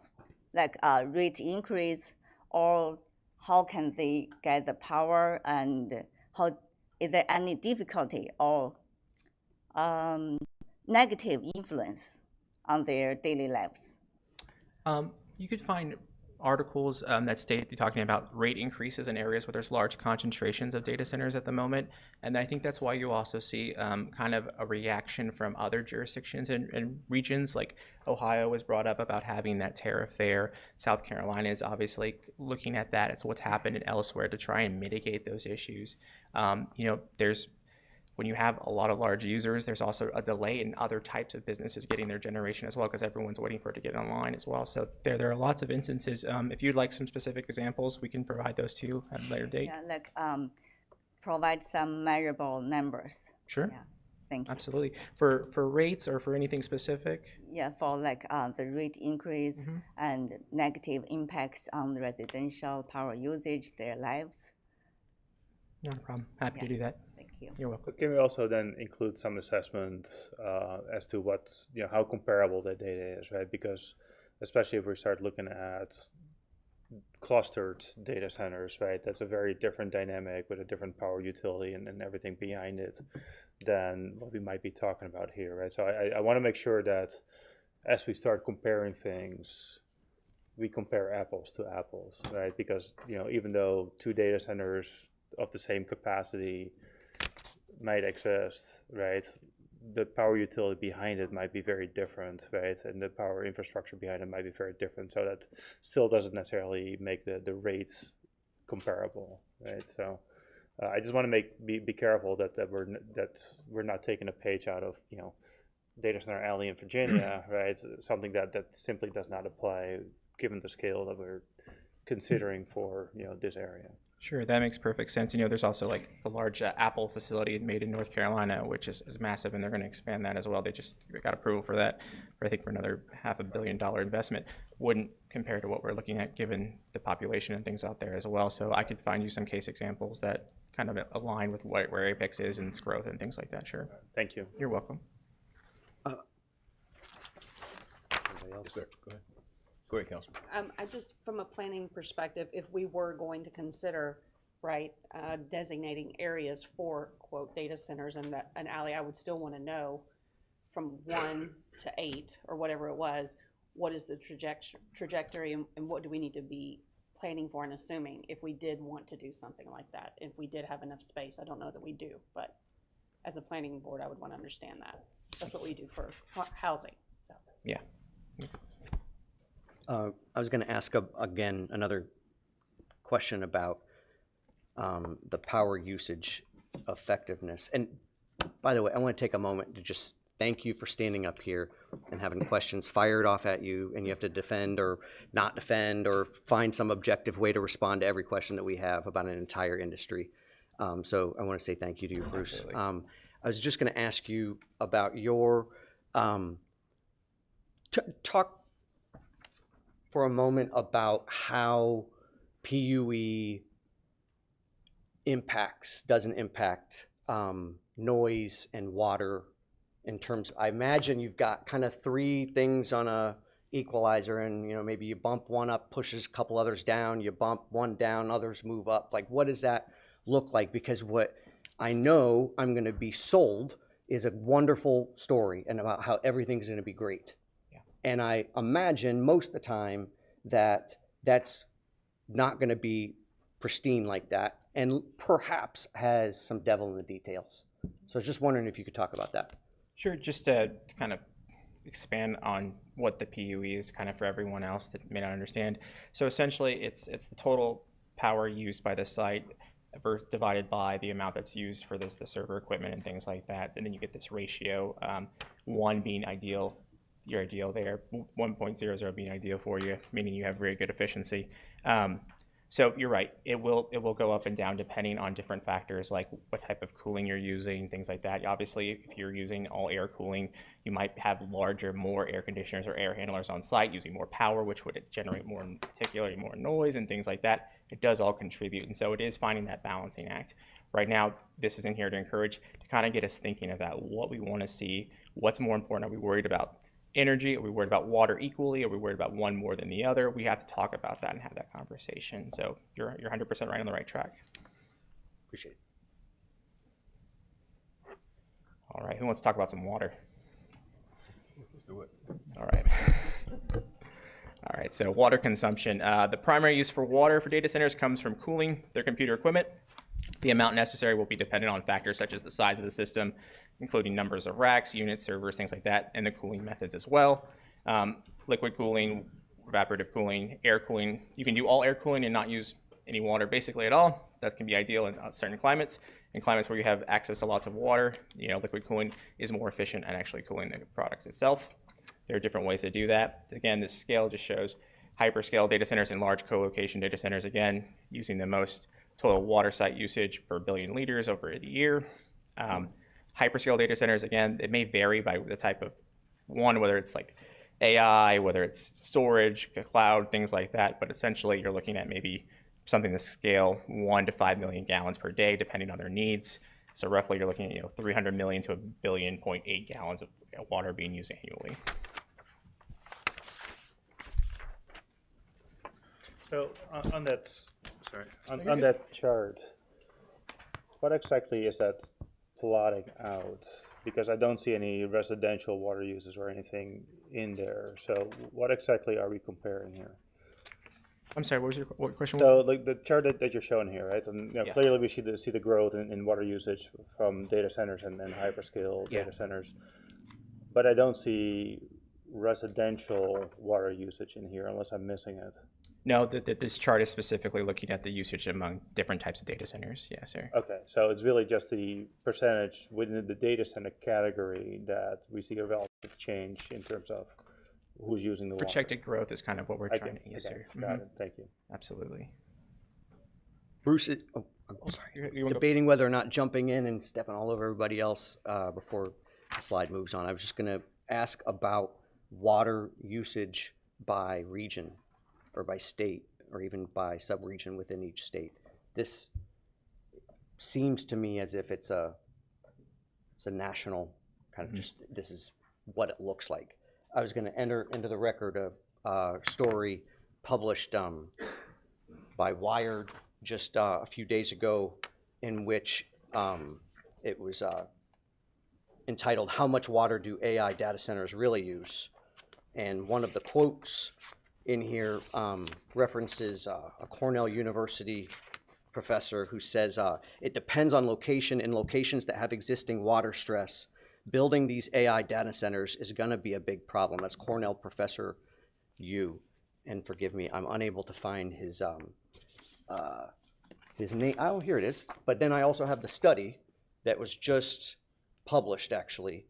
like rate increase, or how can they get the power, and how is there any difficulty or negative influence on their daily lives? You could find articles that state they're talking about rate increases in areas where there's large concentrations of data centers at the moment. And I think that's why you also see kind of a reaction from other jurisdictions and regions, like Ohio was brought up about having that tariff there. South Carolina is obviously looking at that. It's what's happened elsewhere to try and mitigate those issues. When you have a lot of large users, there's also a delay in other types of businesses getting their generation as well, because everyone's waiting for it to get online as well. So there are lots of instances. If you'd like some specific examples, we can provide those to you at a later date. Yeah, like provide some measurable numbers. Sure. Yeah, thank you. Absolutely. For rates or for anything specific? Yeah, for like the rate increase and negative impacts on the residential power usage, their lives. Not a problem. Happy to do that. Thank you. You're welcome. But can we also then include some assessment as to what, how comparable that data is, right? Because especially if we start looking at clustered data centers, right, that's a very different dynamic with a different power utility and everything behind it than what we might be talking about here, right? So I want to make sure that as we start comparing things, we compare apples to apples, right? Because, even though two data centers of the same capacity might exist, right, the power utility behind it might be very different, right, and the power infrastructure behind it might be very different. So that still doesn't necessarily make the rates comparable, right? So I just want to be careful that we're not taking a page out of Data Center Alley in Virginia, right? Something that simply does not apply given the scale that we're considering for this area. Sure, that makes perfect sense. There's also like the large Apple facility made in North Carolina, which is massive, and they're going to expand that as well. They just got approval for that, I think for another $500 million investment. Wouldn't compare to what we're looking at given the population and things out there as well. So I could find you some case examples that kind of align with where Apex is and its growth and things like that. Sure. Thank you. You're welcome. Yes, sir. Go ahead. Go ahead, Councilman. I just, from a planning perspective, if we were going to consider, designating areas for, quote, data centers and an alley, I would still want to know from 1 to 8 or whatever it was, what is the trajectory and what do we need to be planning for and assuming if we did want to do something like that, if we did have enough space. I don't know that we do, but as a planning board, I would want to understand that. That's what we do for housing. So. Yeah. I was going to ask again another question about the power usage effectiveness. And by the way, I want to take a moment to just thank you for standing up here and having questions fired off at you, and you have to defend or not defend or find some objective way to respond to every question that we have about an entire industry. So I want to say thank you to you, Bruce. I was just going to ask you about your talk for a moment about how PUE doesn't impact noise and water in terms, I imagine you've got kind of 3 things on a equalizer, and maybe you bump one up, pushes a couple others down, you bump one down, others move up. Like, what does that look like? Because what I know I'm going to be sold is a wonderful story and about how everything's going to be great. And I imagine most of the time that that's not going to be pristine like that, and perhaps has some devil in the details. So I was just wondering if you could talk about that. Sure. Just to kind of expand on what the PUE is kind of for everyone else that may not understand. So essentially it's the total power used by the site divided by the amount that's used for the server equipment and things like that. And then you get this ratio, 1 being ideal. You're ideal there, 1.00 being ideal for you, meaning you have very good efficiency. So you're right. It will go up and down depending on different factors like what type of cooling you're using, things like that. Obviously, if you're using all air cooling, you might have larger, more air conditioners or air handlers on site using more power, which would generate more, particularly more noise and things like that. It does all contribute, and so it is finding that balancing act. Right now, this is in here to encourage, to kind of get us thinking about what we want to see, what's more important. Are we worried about energy? Are we worried about water equally? Are we worried about one more than the other? We have to talk about that and have that conversation. So you're 100% right on the right track. Appreciate it. All right, who wants to talk about some water? Let's do it. All right. All right, so water consumption. The primary use for water for data centers comes from cooling their computer equipment. The amount necessary will be dependent on factors such as the size of the system, including numbers of racks, units, servers, things like that, and the cooling methods as well. Liquid cooling, evaporative cooling, air cooling. You can do all air cooling and not use any water basically at all. That can be ideal in certain climates. In climates where you have access to lots of water, liquid cooling is more efficient at actually cooling the product itself. There are different ways to do that. Again, this scale just shows hyperscale data centers and large co-location data centers, again, using the most total water site usage per billion liters over the year. Hyperscale data centers, again, it may vary by the type of one, whether it's like AI, whether it's storage, cloud, things like that. But essentially, you're looking at maybe something to scale 1 to 5 million gallons per day, depending on their needs. So roughly, you're looking at 300 million to 1.8 billion gallons of water being used annually. So on that, on that chart, what exactly is that plotting out? Because I don't see any residential water uses or anything in there. So what exactly are we comparing here? I'm sorry, what question? So like the chart that you're showing here, right? And Yeah. clearly we see the growth in water usage from data centers and hyperscale Yeah. data centers, but I don't see residential water usage in here unless I'm missing it. No, this chart is specifically looking at the usage among different types of data centers. Yes, sir. Okay, so it's really just the percentage within the data center category that we see a relative change in terms of who's using the water. Projected growth is kind of what we're Okay, trying to. Yes, okay, sir. got it. Thank you. Absolutely. Bruce, I'm sorry. You wanna go- Debating whether or not jumping in and stepping all over everybody else before the slide moves on. I was just going to ask about water usage by region or by state or even by sub-region within each state. This seems to me as if it's a national kind of just, this is what it looks like. I was going to enter into the record a story published by Wired just a few days ago in which it was entitled, "How Much Water Do AI Data Centers Really Use?" And one of the quotes in here references a Cornell University professor who says, "It depends on location. In locations that have existing water stress, building these AI data centers is going to be a big problem." That's Cornell Professor Yu. And forgive me, I'm unable to find his name. Oh, here it is. But then I also have the study that was just published, actually,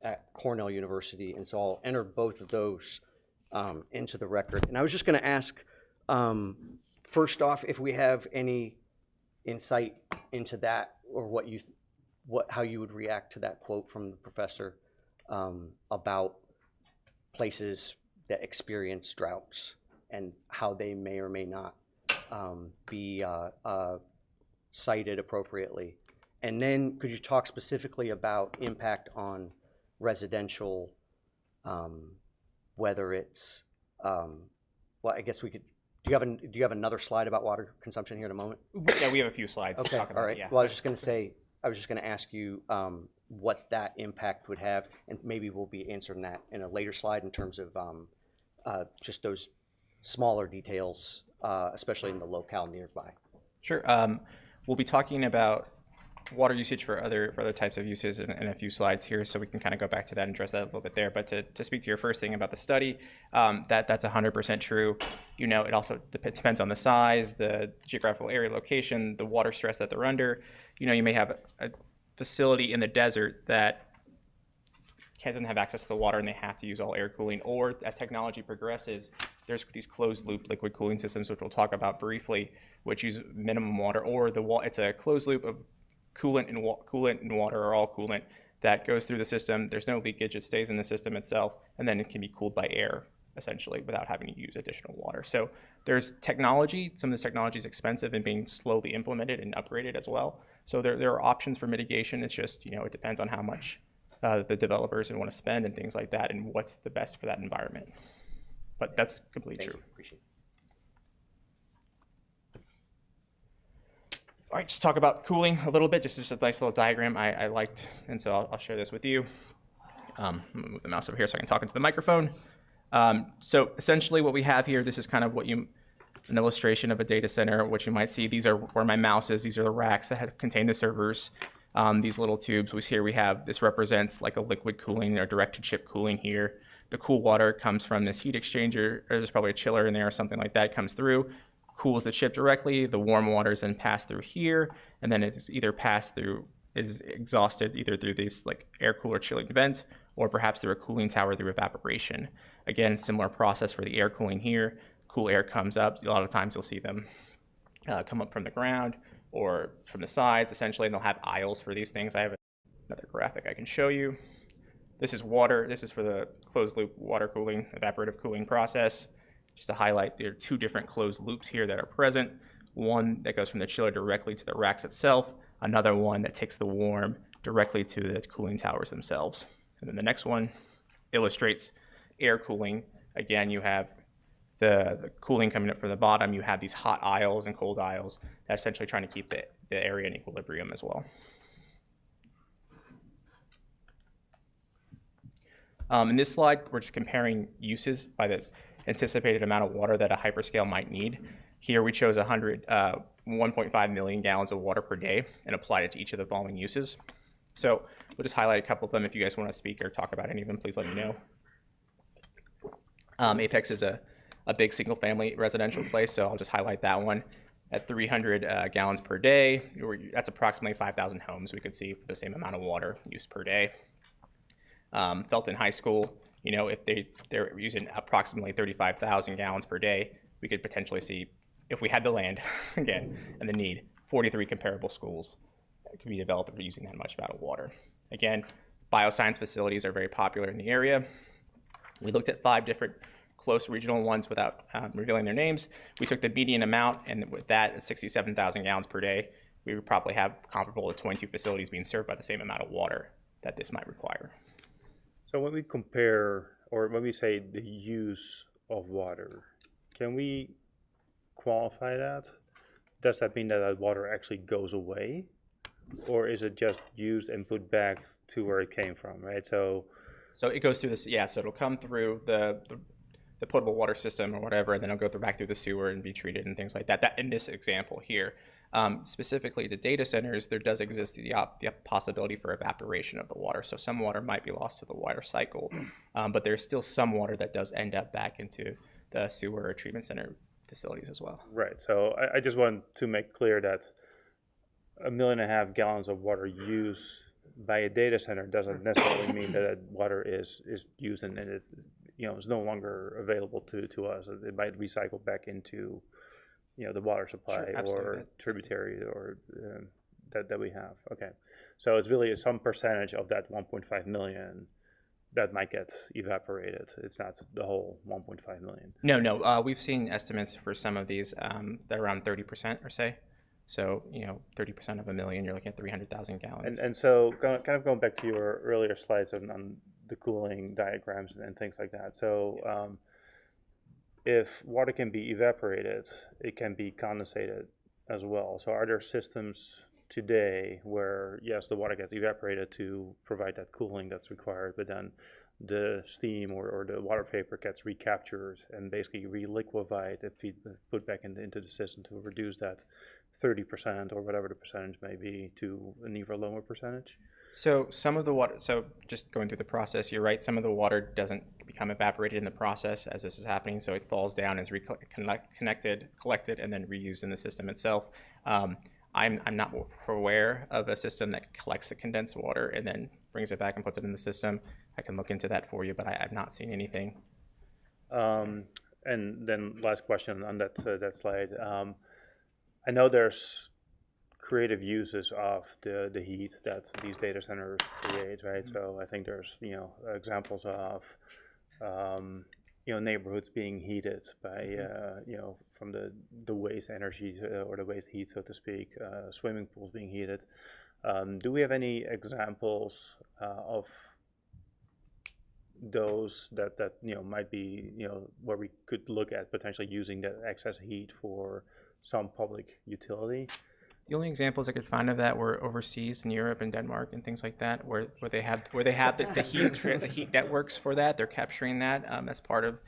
at Cornell University. And so I'll enter both of those into the record. And I was just going to ask, first off, if we have any insight into that, or how you would react to that quote from the professor about places that experience droughts and how they may or may not be cited appropriately. And then could you talk specifically about impact on residential, whether it's, well, I guess we could, do you have another slide about water consumption here in a moment? Yeah, we have a few slides to Okay, talk about all right. it. Yeah. Well, I was just going to ask you what that impact would have, and maybe we'll be answering that in a later slide in terms of just those smaller details, especially in the locale nearby. Sure. We'll be talking about water usage for other types of uses in a few slides here, so we can kind of go back to that and address that a little bit there. But to speak to your first thing about the study, that's 100% true. It also depends on the size, the geographical area, location, the water stress that they're under. You may have a facility in the desert that doesn't have access to the water and they have to use all air cooling, or as technology progresses, there's these closed loop liquid cooling systems, which we'll talk about briefly, which use minimum water, or it's a closed loop of coolant and water, or all coolant that goes through the system. There's no leakage, it stays in the system itself, and then it can be cooled by air, essentially, without having to use additional water. So there's technology. Some of this technology is expensive and being slowly implemented and upgraded as well. So there are options for mitigation. It's just, it depends on how much the developers want to spend and things like that, and what's the best for that environment. But that's completely true. Appreciate it. All right, just talk about cooling a little bit. Just a nice little diagram I liked, and so I'll share this with you. I'm gonna move the mouse over here so I can talk into the microphone. So essentially what we have here, this is kind of an illustration of a data center. What you might see, these are where my mouse is. These are the racks that contain the servers. These little tubes, this represents like a liquid cooling or direct-to-chip cooling here. The cool water comes from this heat exchanger, or there's probably a chiller in there or something like that. It comes through, cools the chip directly. The warm water is then passed through here, and then it's either is exhausted either through these like air cooler chilling vent, or perhaps through a cooling tower through evaporation. Again, similar process for the air cooling here. Cool air comes up. A lot of times you'll see them come up from the ground or from the sides, essentially, and they'll have aisles for these things. I have another graphic I can show you. This is water. This is for the closed loop water cooling, evaporative cooling process. Just to highlight, there are two different closed loops here that are present. One that goes from the chiller directly to the racks itself. Another one that takes the warm directly to the cooling towers themselves. And then the next one illustrates air cooling. Again, you have the cooling coming up from the bottom. You have these hot aisles and cold aisles that are essentially trying to keep the area in equilibrium as well. In this slide, we're just comparing uses by the anticipated amount of water that a hyperscale might need. Here we chose 1.5 million gallons of water per day and applied it to each of the following uses. So we'll just highlight a couple of them. If you guys want to speak or talk about any of them, please let me know. Apex is a big single family residential place, so I'll just highlight that one. At 300 gallons per day, that's approximately 5,000 homes we could see for the same amount of water used per day. Felton High School, if they're using approximately 35,000 gallons per day, we could potentially see, if we had the land, again, and the need, 43 comparable schools that could be developed for using that much amount of water. Again, bioscience facilities are very popular in the area. We looked at 5 different close regional ones without revealing their names. We took the median amount, and with that, at 67,000 gallons per day, we would probably have comparable to 22 facilities being served by the same amount of water that this might require. So when we compare, or when we say the use of water, can we qualify that? Does that mean that that water actually goes away? Or is it just used and put back to where it came from, right? So it goes through this, yeah, so it'll come through the potable water system or whatever, and then it'll go back through the sewer and be treated and things like that. That in this example here. Specifically to data centers, there does exist the possibility for evaporation of the water. So some water might be lost to the water cycle, but there's still some water that does end up back into the sewer or treatment center facilities as well. right, so I just want to make clear that 1.5 million gallons of water used by a data center doesn't necessarily mean that water is used and it is no longer available to us. It might recycle back into the water supply or tributary or that we have. Okay, so it's really some percentage of that 1.5 million that might get evaporated. It's not the whole 1.5 million. No, we've seen estimates for some of these that are around 30% or say. So 30% of 1 million, you're looking at 300,000 gallons. And so kind of going back to your earlier slides on the cooling diagrams and things like that. So if water can be evaporated, it can be condensated as well. So are there systems today where, yes, the water gets evaporated to provide that cooling that's required, but then the steam or the water vapor gets recaptured and basically reliquefied and put back into the system to reduce that 30% or whatever the percentage may be to an even lower percentage? So some of the water, so just going through the process, you're right, some of the water doesn't become evaporated in the process as this is happening, so it falls down and is collected, and then reused in the system itself. I'm not aware of a system that collects the condensed water and then brings it back and puts it in the system. I can look into that for you, but I've not seen anything. And then last question on that slide. I know there's creative uses of the heat that these data centers create, right? So I think there's examples of neighborhoods being heated by from the waste energy or the waste heat, so to speak. Swimming pools being heated. Do we have any examples of those that might be where we could look at potentially using that excess heat for some public utility? The only examples I could find of that were overseas in Europe and Denmark and things like that, where they have the heat networks for that. They're capturing that as part of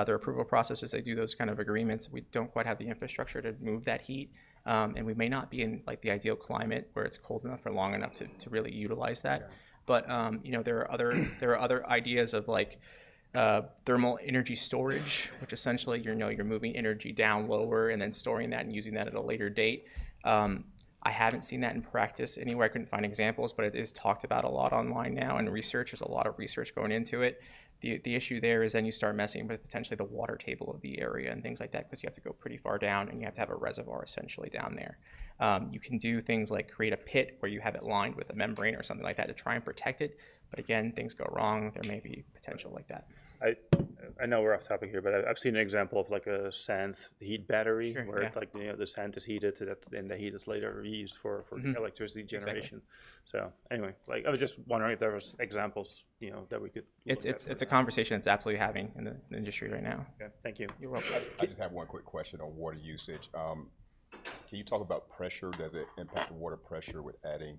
their approval processes. They do those kind of agreements. We don't quite have the infrastructure to move that heat, and we may not be in like the ideal climate where it's cold enough for long enough to really utilize that. But there are other ideas of like thermal energy storage, which essentially you're moving energy down lower and then storing that and using that at a later date. I haven't seen that in practice anywhere. I couldn't find examples, but it is talked about a lot online now, and research. There's a lot of research going into it. The issue there is then you start messing with potentially the water table of the area and things like that, because you have to go pretty far down and you have to have a reservoir essentially down there. You can do things like create a pit where you have it lined with a membrane or something like that to try and protect it. But again, things go wrong. There may be potential like that. I know we're off topic here, but I've seen an example of like a sand heat battery where it's like the sand is heated, and the heat is later used for electricity generation. Exactly. So anyway, like I was just wondering if there was examples that we could. It's a conversation that's absolutely having in the industry right now. Okay, thank you. You're welcome. I just have one quick question on water usage. Can you talk about pressure? Does it impact the water pressure with adding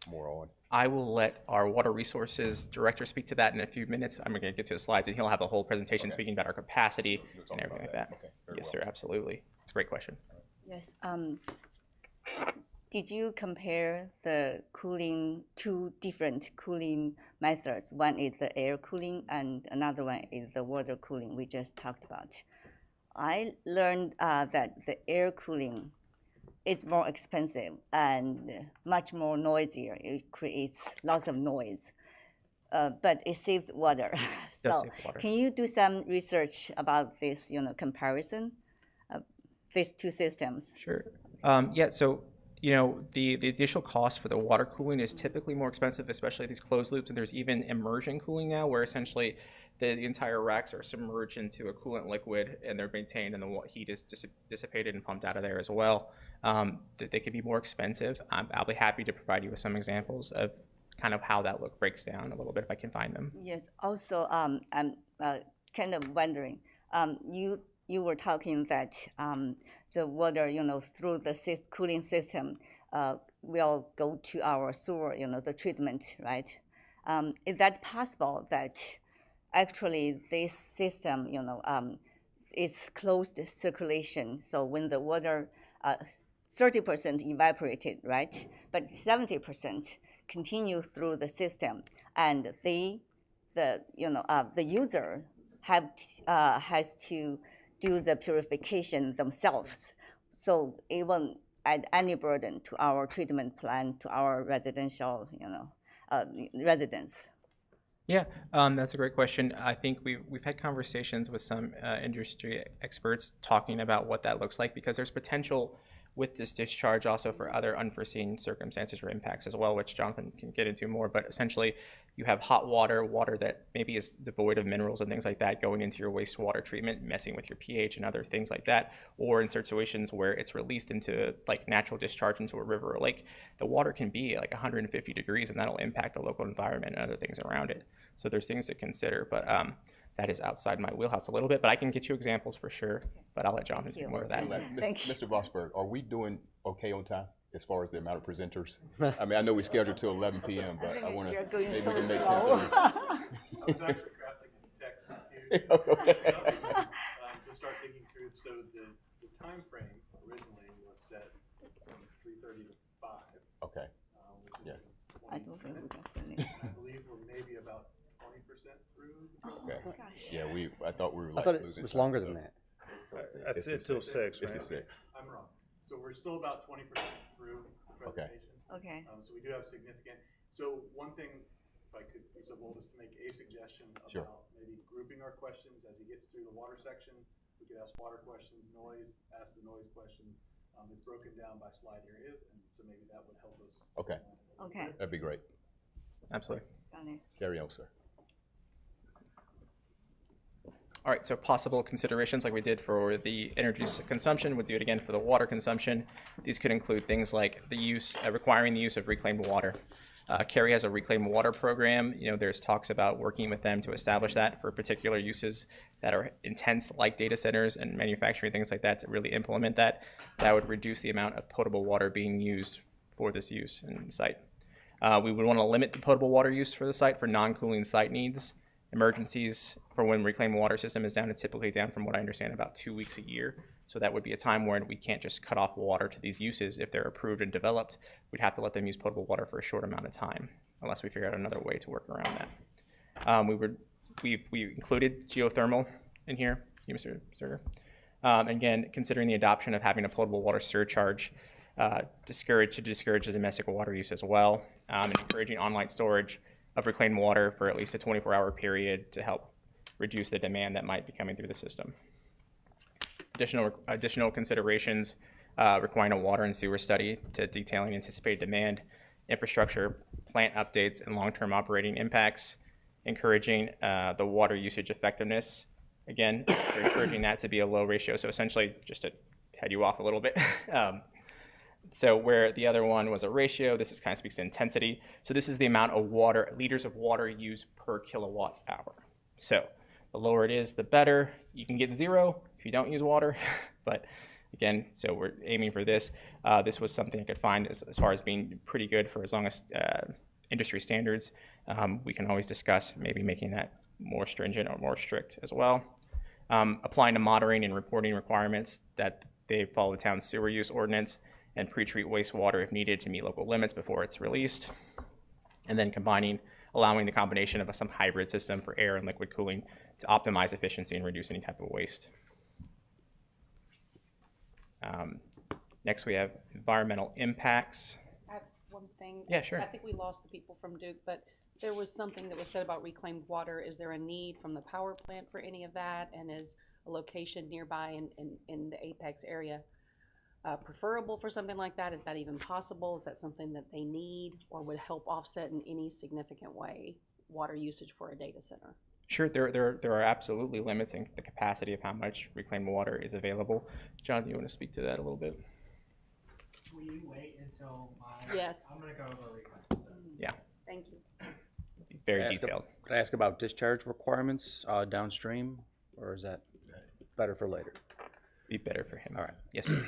more on? I will let our water resources director speak to that in a few minutes. I'm going to get to the slides, and he'll have a whole presentation speaking about our capacity and everything like that. Okay, yes, sir, absolutely. It's a great question. Yes. Did you compare the cooling, two different cooling methods? One is the air cooling, and another one is the water cooling we just talked about. I learned that the air cooling is more expensive and much more noisier. It creates lots of noise, but it saves water. So can you do some research about this, comparison of these two systems? Sure. Yeah, so, the initial cost for the water cooling is typically more expensive, especially these closed loops. And there's even immersion cooling now, where essentially the entire racks are submerged into a coolant liquid and they're maintained, and the heat is dissipated and pumped out of there as well. They can be more expensive. I'll be happy to provide you with some examples of kind of how that breaks down a little bit if I can find them. Yes. Also, I'm kind of wondering. You were talking that the water, through the cooling system, will go to our sewer, the treatment, right? Is that possible that actually this system, is closed circulation? So when the water, 30% evaporated, right? But 70% continue through the system, and the user has to do the purification themselves. So it won't add any burden to our treatment plant, to our residential, residents. Yeah, that's a great question. I think we've had conversations with some industry experts talking about what that looks like, because there's potential with this discharge also for other unforeseen circumstances or impacts as well, which Jonathan can get into more. But essentially, you have hot water that maybe is devoid of minerals and things like that going into your wastewater treatment, messing with your pH and other things like that. Or in situations where it's released into like natural discharge into a river or lake, the water can be like 150 degrees, and that'll impact the local environment and other things around it. So there's things to consider, but that is outside my wheelhouse a little bit. But I can get you examples for sure. But I'll let Jonathan speak more of that. Mr. Vosberg, are we doing okay on time as far as the amount of presenters? I mean, I know we scheduled till 11 p.m., but I want to maybe we can make 10:30. I was actually crafting a text to start thinking through. So the time frame originally was set from 3:30 to 5. Okay. Yeah. I don't think we can finish. I believe we're maybe about 20% through. Okay. Yeah, I thought we were like I thought it losing was time, longer so. than that. It's till 6. It's right? at 6. I'm wrong. So we're still about 20% through the presentation. Okay. So we do have significant. So one thing if I could be so bold as to make a suggestion Sure. about maybe grouping our questions as he gets through the water section. We could ask water questions, noise, ask the noise questions. It's broken down by slide areas, and so maybe that would help us. Okay, Okay, that'd be great. Absolutely. got it. Carry on, sir. All right, so possible considerations like we did for the energy consumption, would do it again for the water consumption. These could include things like the use, requiring the use of reclaimed water. Cary has a reclaimed water program. You know, there's talks about working with them to establish that for particular uses that are intense, like data centers and manufacturing, things like that, to really implement that. That would reduce the amount of potable water being used for this use in the site. We would want to limit the potable water use for the site for non-cooling site needs. Emergencies for when reclaimed water system is down, it's typically down, from what I understand, about 2 weeks a year. So that would be a time when we can't just cut off water to these uses. If they're approved and developed, we'd have to let them use potable water for a short amount of time, unless we figure out another way to work around that. We included geothermal in here, Mr. Zerger. Again, considering the adoption of having a potable water surcharge, to discourage the domestic water use as well, and encouraging on-site storage of reclaimed water for at least a 24-hour period to help reduce the demand that might be coming through the system. Additional considerations requiring a water and sewer study to detailing anticipated demand, infrastructure, plant updates, and long-term operating impacts, encouraging the water usage effectiveness. Again, we're encouraging that to be a low ratio. So essentially, just to head you off a little bit, so where the other one was a ratio, this is kind of speaks to intensity. So this is the amount of water, liters of water used per kilowatt hour. So the lower it is, the better. You can get 0 if you don't use water, but again, so we're aiming for this. This was something I could find as far as being pretty good for as long as industry standards. We can always discuss maybe making that more stringent or more strict as well. Applying to monitoring and reporting requirements that they follow the town's sewer use ordinance and pre-treat wastewater if needed to meet local limits before it's released. And then allowing the combination of some hybrid system for air and liquid cooling to optimize efficiency and reduce any type of waste. Next, we have environmental impacts. I have one thing. Yeah, sure. I think we lost the people from Duke, but there was something that was said about reclaimed water. Is there a need from the power plant for any of that? And is a location nearby in the Apex area preferable for something like that? Is that even possible? Is that something that they need or would help offset in any significant way water usage for a data center? Sure, there are absolutely limits in the capacity of how much reclaimed water is available. John, do you want to speak to that a little bit? Will you wait until Yes. I'm going to go over reclaim. Yeah. Thank you. Very Could I ask detailed. Could I ask about discharge requirements downstream, or is that better for later? Be better for him. All right. Yes, sir.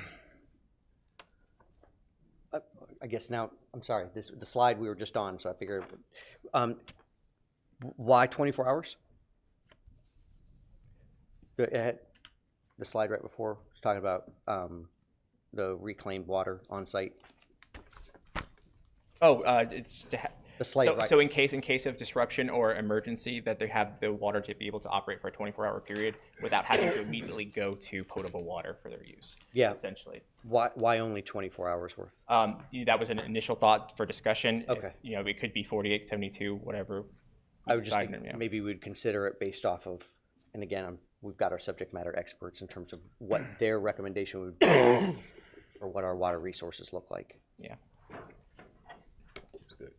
I guess now, I'm sorry, the slide we were just on, so I figured, why 24 hours? Go ahead. The slide right before was talking about the reclaimed water on site. Oh, it's to The slide right. so in case of disruption or emergency, that they have the water to be able to operate for a 24-hour period without having to immediately go to potable water for their use. Yeah. Essentially. Why only 24 hours worth? That was an initial thought for discussion. Okay. You know, it could be 48, 72, whatever. I would just decide, think yeah. maybe we'd consider it based off of, and again, we've got our subject matter experts in terms of what their recommendation would be or what our water resources look like. Yeah. That's good.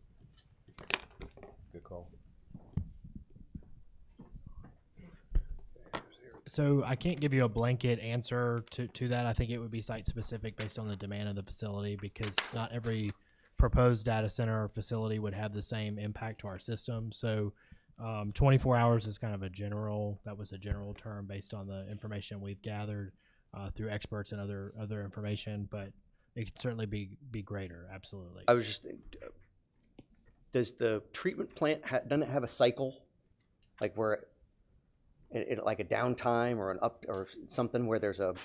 Good call. So I can't give you a blanket answer to that. I think it would be site specific based on the demand of the facility, because not every proposed data center or facility would have the same impact to our system. So 24 hours is kind of a general term based on the information we've gathered through experts and other information, but it could certainly be greater. Absolutely. I was just, does the treatment plant, doesn't it have a cycle? Like where it like a downtime or an up or something where there's a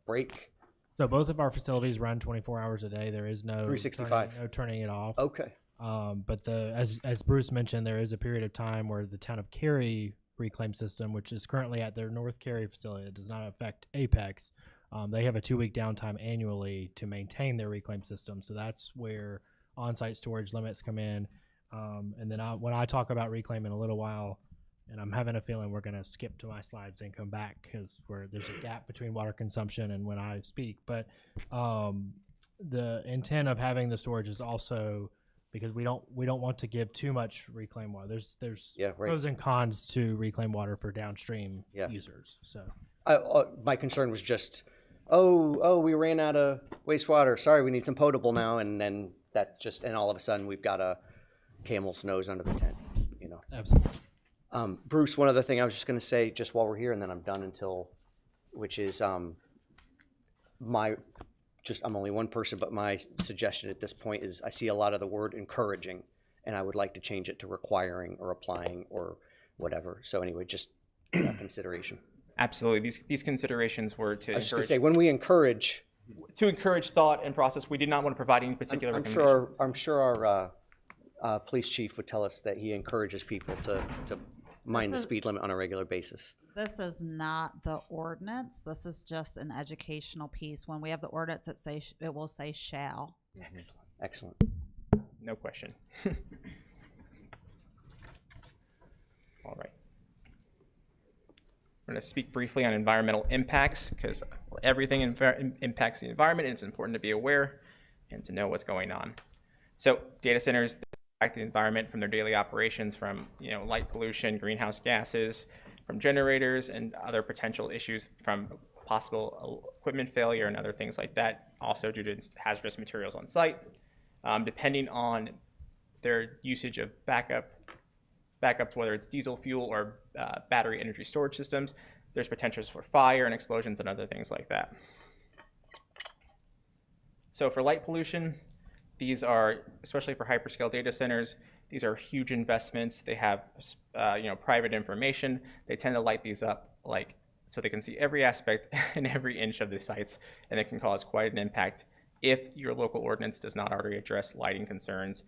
break? So both of our facilities run 24 hours a day. There is no 365. no turning it off. Okay. But as Bruce mentioned, there is a period of time where the town of Cary reclaim system, which is currently at their North Cary facility, it does not affect Apex. They have a 2-week downtime annually to maintain their reclaim system. So that's where on-site storage limits come in. And then when I talk about reclaim in a little while, and I'm having a feeling we're going to skip to my slides and come back because there's a gap between water consumption and when I speak. But the intent of having the storage is also because we don't want to give too much reclaimed water. There's pros and cons to reclaimed water for downstream users. So my concern was just, we ran out of wastewater. Sorry, we need some potable now, and then and all of a sudden we've got a camel's nose under the tent. Absolutely. Bruce, one other thing I was just going to say, just while we're here, and then I'm done which is I'm only one person, but my suggestion at this point is I see a lot of the word encouraging, and I would like to change it to requiring or applying or whatever. So anyway, just consideration. Absolutely. These considerations were to I was just going to say, when we encourage thought and process, we did not want to provide any particular recommendations. I'm sure our police chief would tell us that he encourages people to mind the speed limit on a regular basis. This is not the ordinance. This is just an educational piece. When we have the ordinance, it will say shall. Excellent. No question. All right. We're going to speak briefly on environmental impacts because everything impacts the environment, and it's important to be aware and to know what's going on. So data centers impact the environment from their daily operations, from light pollution, greenhouse gases, from generators, and other potential issues from possible equipment failure and other things like that, also due to hazardous materials on site. Depending on their usage of backups, whether it's diesel fuel or battery energy storage systems, there's potentials for fire and explosions and other things like that. So for light pollution, these are, especially for hyperscale data centers, these are huge investments. They have private information. They tend to light these up so they can see every aspect and every inch of the sites, and it can cause quite an impact if your local ordinance does not already address lighting concerns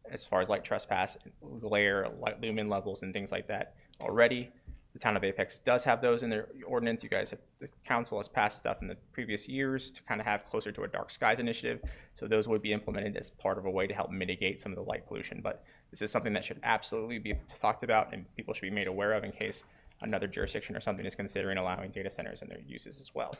as far as light trespass, glare, light lumen levels, and things like that already. The town of Apex does have those in their ordinance. The council has passed stuff in the previous years to kind of have closer to a dark skies initiative. So those would be implemented as part of a way to help mitigate some of the light pollution. But this is something that should absolutely be talked about and people should be made aware of in case another jurisdiction or something is considering allowing data centers in their uses as well.